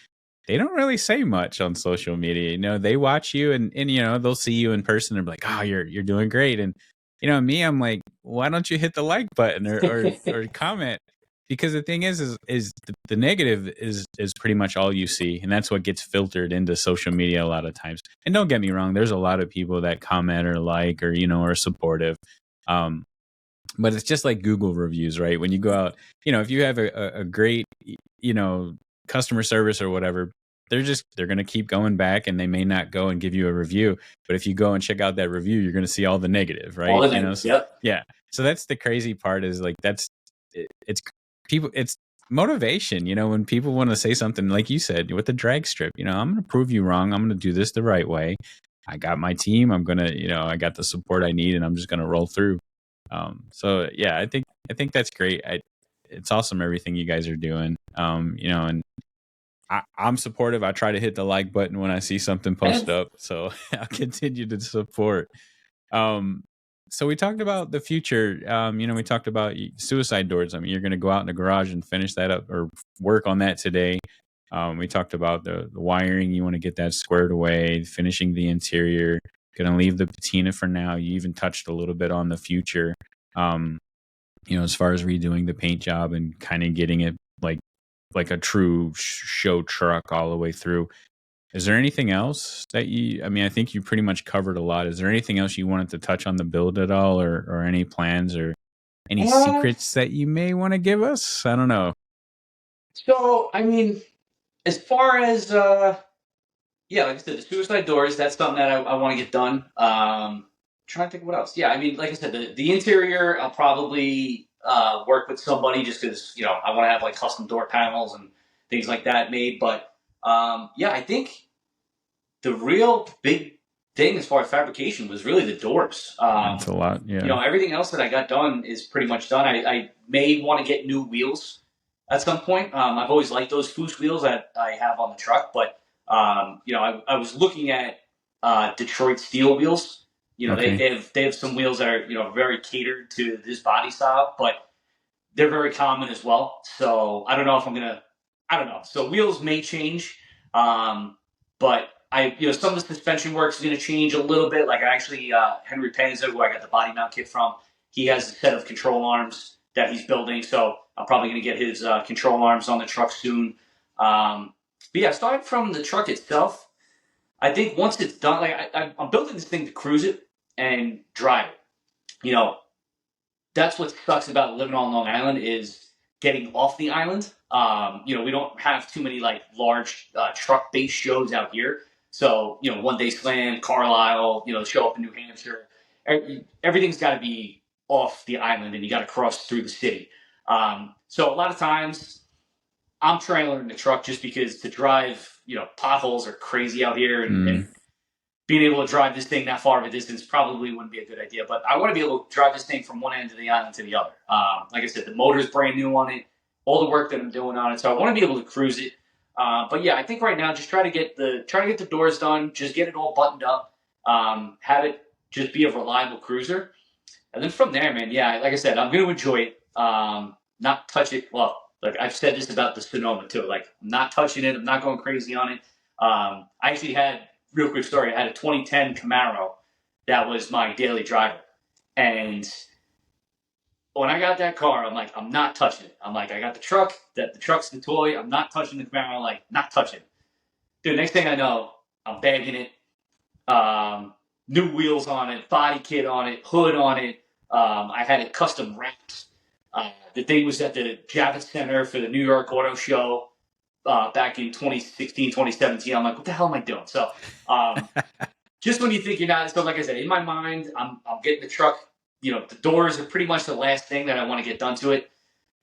They don't really say much on social media. They watch you and they'll see you in person and be like, oh, you're doing great. And me, I'm like, why don't you hit the like button or comment? Because the thing is the negative is pretty much all you see, and that's what gets filtered into social media a lot of times. And don't get me wrong, there's a lot of people that comment or like or are supportive. But it's just like Google reviews, right? When you go out, if you have a great, customer service or whatever, they're going to keep going back, and they may not go and give you a review. But if you go and check out that review, you're going to see all the negative, right? All the negatives, So yep. yeah. So that's the crazy part, is like, it's people, it's motivation, when people want to say something, like you said, with the drag strip, I'm going to prove you wrong. I'm going to do this the right way. I got my team. I'm going to, I got the support I need, and I'm just going to roll through. So yeah, I think that's great. It's awesome, everything you guys are doing. And I'm supportive. I try to hit the like button when I see something posted up, so I'll continue to support. So we talked about the future. We talked about suicide doors. I mean, you're going to go out in the garage and finish that up, or work on that today. We talked about the wiring. You want to get that squared away, finishing the interior. Going to leave the patina for now. You even touched a little bit on the future, as far as redoing the paint job and kind of getting it like a true show truck all the way through. Is there anything else that I think you pretty much covered a lot. Is there anything else you wanted to touch on the build at all, or any plans, or any secrets that you may want to give us? I don't know. So, I mean, as far as, like I said, the suicide doors, that's something that I want to get done. Trying to think of what else. Yeah, I mean, like I said, the interior, I'll probably work with somebody, just because, I want to have like custom door panels and things like that made. But I think the real big thing as far as fabrication was really the doors. That's a lot. Yeah. Everything else that I got done is pretty much done. I may want to get new wheels at some point. I've always liked those Foose wheels that I have on the truck, but I was looking at Detroit steel wheels. Okay. They have some wheels that are very catered to this body style, but they're very common as well. So I don't know if I don't know. So wheels may change, but some of the suspension work is going to change a little bit. Like, actually, Henry Panza, who I got the body mount kit from, he has a set of control arms that he's building. So I'm probably going to get his control arms on the truck soon. But yeah, aside from the truck itself, I think once it's done, like I'm building this thing to cruise it and drive it. That's what sucks about living on Long Island, is getting off the island. We don't have too many like large truck-based shows out here. So, One Day Slam, Carlisle, show up in New Hampshire. Everything's got to be off the island, and you got to cross through the city. So a lot of times I'm trailering the truck, just because to drive, potholes are crazy out here, and being able to drive this thing that far of a distance probably wouldn't be a good idea. But I want to be able to drive this thing from one end of the island to the other. Like I said, the motor's brand new on it, all the work that I'm doing on it. So I want to be able to cruise it. But yeah, I think right now, just try to get the doors done, just get it all buttoned up, have it just be a reliable cruiser. And then from there, man, yeah, like I said, I'm going to enjoy it. Not touch it. Well, like I've said this about the Sonoma too. Like, I'm not touching it. I'm not going crazy on it. I actually had, real quick story, I had a 2010 Camaro that was my daily driver. And when I got that car, I'm like, I'm not touching it. I'm like, I got the truck, the truck's the toy. I'm not touching the Camaro. Like, not touching it. Dude, next thing I know, I'm bagging it. New wheels on it, body kit on it, hood on it. I had it custom wrapped. The thing was at the Javits Center for the New York Auto Show back in 2016, 2017. I'm like, what the hell am I doing? So just when you think you're not, so like I said, in my mind, I'm getting the truck. The doors are pretty much the last thing that I want to get done to it.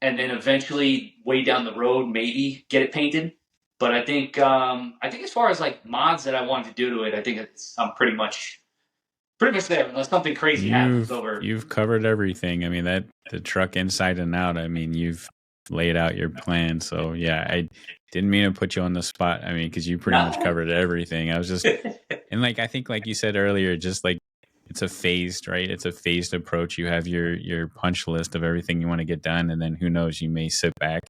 And then eventually, way down the road, maybe get it painted. But I think as far as like mods that I wanted to do to it, I think I'm pretty much there, unless something crazy happens over. You've covered everything. I mean, the truck inside and out. I mean, you've laid out your plan. So yeah, I didn't mean to put you on the spot. I mean, because you pretty much covered everything. I was just, and like, I think like you said earlier, just like, it's a phased, right? It's a phased approach. You have your punch list of everything you want to get done, and then who knows, you may sit back.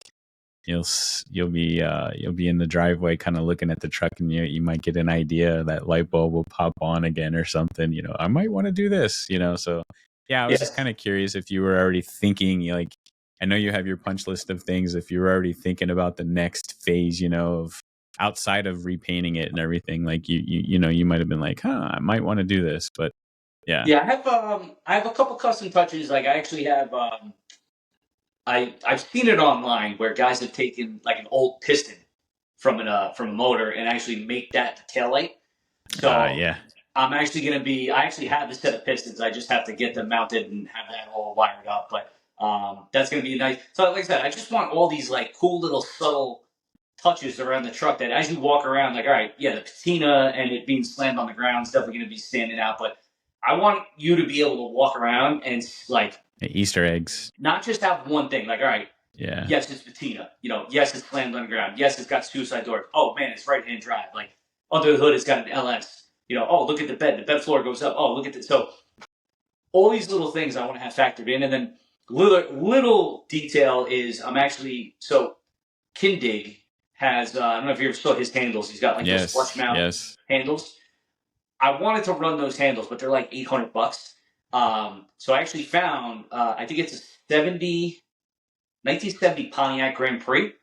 You'll be in the driveway, kind of looking at the truck, and you might get an idea, that light bulb will pop on again or something. I might want to do this. So yeah, I was just kind of curious if you were already thinking, like, I know you have your punch list of things. If you were already thinking about the next phase, of outside of repainting it and everything, like you might have been like, I might want to do this, but yeah. I have a couple custom touches. Like, I actually have. I've seen it online where guys have taken like an old piston from a motor and actually make that the tail light. So yeah. I'm actually going to be. I actually have the set of pistons. I just have to get them mounted and have that all wired up. But that's going to be nice. So like I said, I just want all these like cool little subtle touches around the truck that as you walk around, like, all right, yeah, the patina and it being slammed on the ground is definitely going to be standing out. But I want you to be able to walk around and like Easter eggs, not just have one thing. Like, all right, yeah, yes, it's patina. You know, yes, it's slammed on the ground. Yes, it's got suicide doors. Oh man, it's right hand drive. Like under the hood, it's got an LS. You know, oh look at the bed. The bed floor goes up. Oh look at this. So all these little things I want to have factored in, and then little detail is I'm actually so Kindig has I don't know if you ever saw his handles. He's got like those flush mount handles. I wanted to run those handles, but they're like $800. So I actually found I think it's a 1970 Pontiac Grand Prix.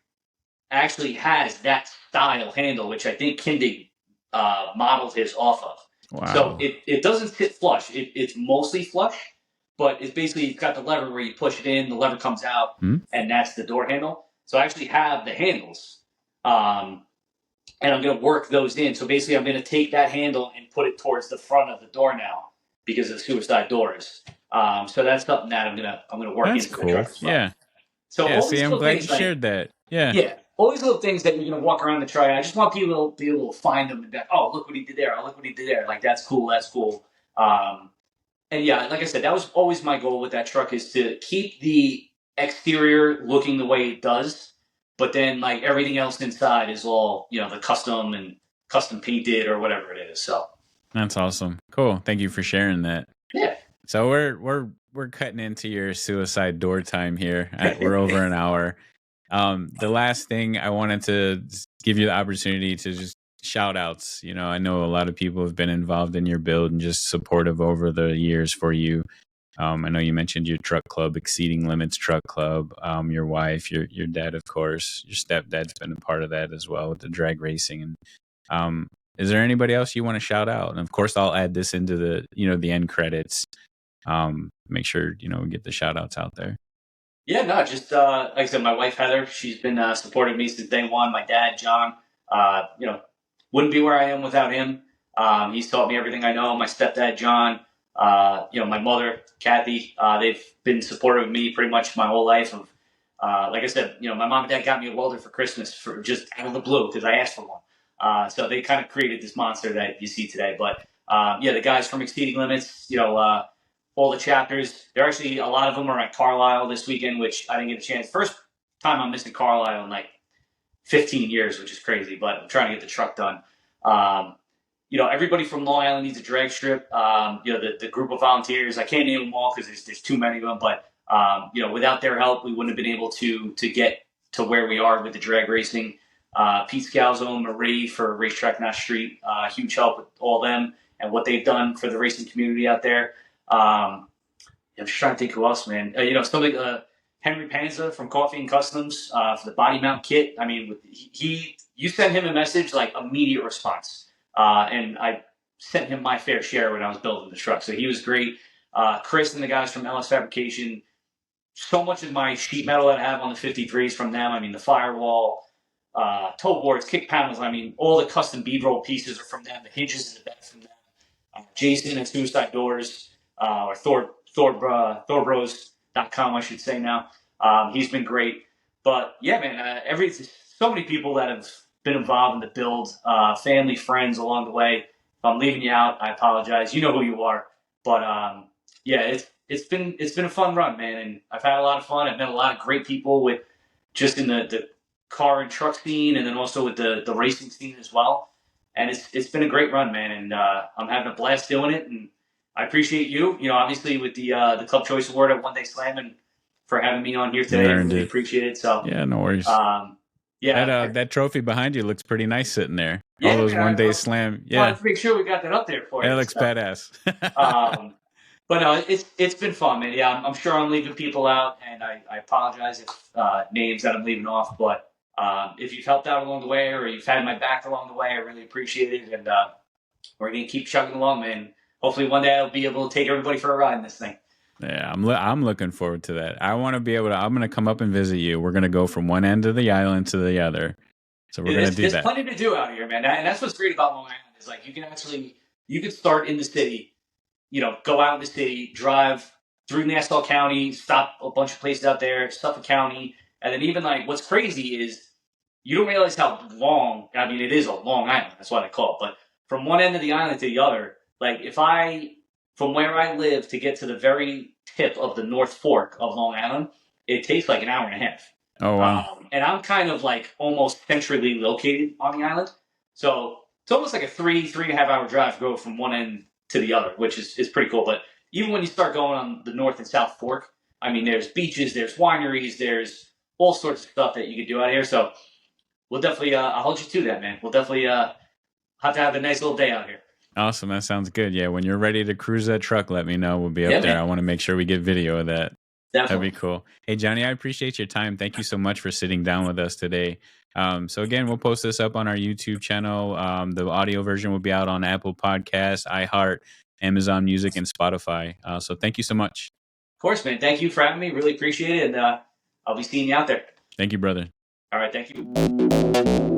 Actually has that style handle, which I think Kindig modeled his off of. Wow. So it doesn't sit flush. It's mostly flush, but it's basically got the lever where you push it in, the lever comes out, and that's the door handle. So I actually have the handles, and I'm going to work those in. So basically, I'm going to take that handle and put it towards the front of the door now because of the suicide doors. So that's something that I'm gonna work into the truck as well. Yeah. So yeah, see, I'm glad you shared that. Yeah. Yeah. All these little things that you're going to walk around the truck. I just want people to be able to find them and be like, oh, look what he did there. Oh, look what he did there. Like, that's cool. That's cool. And yeah, like I said, that was always my goal with that truck is to keep the exterior looking the way it does. But then, like, everything else inside is all, you know, the custom and custom painted or whatever it is. So that's awesome. Cool. Thank you for sharing that. Yeah. So we're cutting into your suicide door time here. We're over an hour. The last thing I wanted to give you the opportunity to just shout outs. You know, I know a lot of people have been involved in your build and just supportive over the years for you. I know you mentioned your truck club, Exceeding Limits Truck Club, your wife, your dad, of course, your stepdad's been a part of that as well with the drag racing. And is there anybody else you want to shout out? And of course, I'll add this into the, the end credits. Make sure, we get the shout outs out there. Yeah, no, just like I said, my wife Heather, she's been supporting me since day one. My dad, John, wouldn't be where I am without him. He's taught me everything I know. My stepdad, John, my mother, Cathy, they've been supportive of me pretty much my whole life. Like I said, my mom and dad got me a welder for Christmas for just out of the blue because I asked for one. So they kind of created this monster that you see today. But the guys from Exceeding Limits, all the chapters. There actually a lot of them are at Carlisle this weekend, which I didn't get a chance. First time I'm missing Carlisle in like 15 years, which is crazy. But I'm trying to get the truck done. Everybody from Long Island needs a drag strip. The group of volunteers. I can't name them all because there's too many of them. But without their help, we wouldn't have been able to get to where we are with the drag racing. Pete Scalzo, Marie for Racetrack Not Street, huge help with all them and what they've done for the racing community out there. I'm just trying to think who else, man. Something Henry Panza from Coffee and Customs for the body mount kit. I mean, you sent him a message, like immediate response, and I sent him my fair share when I was building the truck. So he was great. Chris and the guys from LS Fabrication. So much of my sheet metal that I have on the 53s from them. I mean, the firewall, toe boards, kick panels. I mean, all the custom bead roll pieces are from them. The hinges in the bed from them. Jason and Suicide Doors. Or Thorbros.com, I should say now. He's been great. But yeah, man, so many people that have been involved in the build, family, friends along the way. If I'm leaving you out, I apologize. You know who you are. But it's been a fun run, man, and I've had a lot of fun. I've met a lot of great people with just in the car and truck scene, and then also with the racing scene as well. And it's been a great run, man, and I'm having a blast doing it. And I appreciate you. Obviously with the Club Choice Award at One Day Slam and for having me on here today. I really appreciate it. So yeah, no worries. That trophy behind you looks pretty nice sitting there. Yeah, all those One Day Slam. Yeah, wanted to make sure we got that up there for you. It looks badass. But no, it's been fun, man. Yeah, I'm sure I'm leaving people out, and I apologize if names that I'm leaving off. But if you've helped out along the way or you've had my back along the way, I really appreciate it. And we're gonna keep chugging along, man. Hopefully one day I'll be able to take everybody for a ride in this thing. Yeah, I'm looking forward to that. I want to be able to. I'm going to come up and visit you. We're going to go from one end of the island to the other, So we're gonna do There's that. plenty to do out here, man. And that's what's great about Long Island is like you could start in the city, go out in the city, drive through Nassau County, stop a bunch of places out there, Suffolk County, and then even like what's crazy is you don't realize how long. I mean, it is a long island. That's what I call it. But from one end of the island to the other, like from where I live to get to the very tip of the North Fork of Long Island, it takes like an hour and a half. Oh wow! And I'm kind of like almost centrally located on the island, so it's almost like a 3.5 hour drive to go from one end to the other, which is pretty cool. But even when you start going on the North and South Fork, I mean, there's beaches, there's wineries, there's all sorts of stuff that you could do out here. So we'll definitely, I'll hold you to that, man. We'll definitely have to have a nice little day out here. Awesome. That sounds good. Yeah. When you're ready to cruise that truck, let me know. We'll be up there. Man. I want to make sure we get video of that. Definitely. That'd be cool. Hey, Johnny, I appreciate your time. Thank you so much for sitting down with us today. So again, we'll post this up on our YouTube channel. The audio version will be out on Apple Podcasts, iHeart, Amazon Music, and Spotify. So thank you so much. Of course, man. Thank you for having me. Really appreciate it. And I'll be seeing you out there. Thank you, brother. All right. Thank you.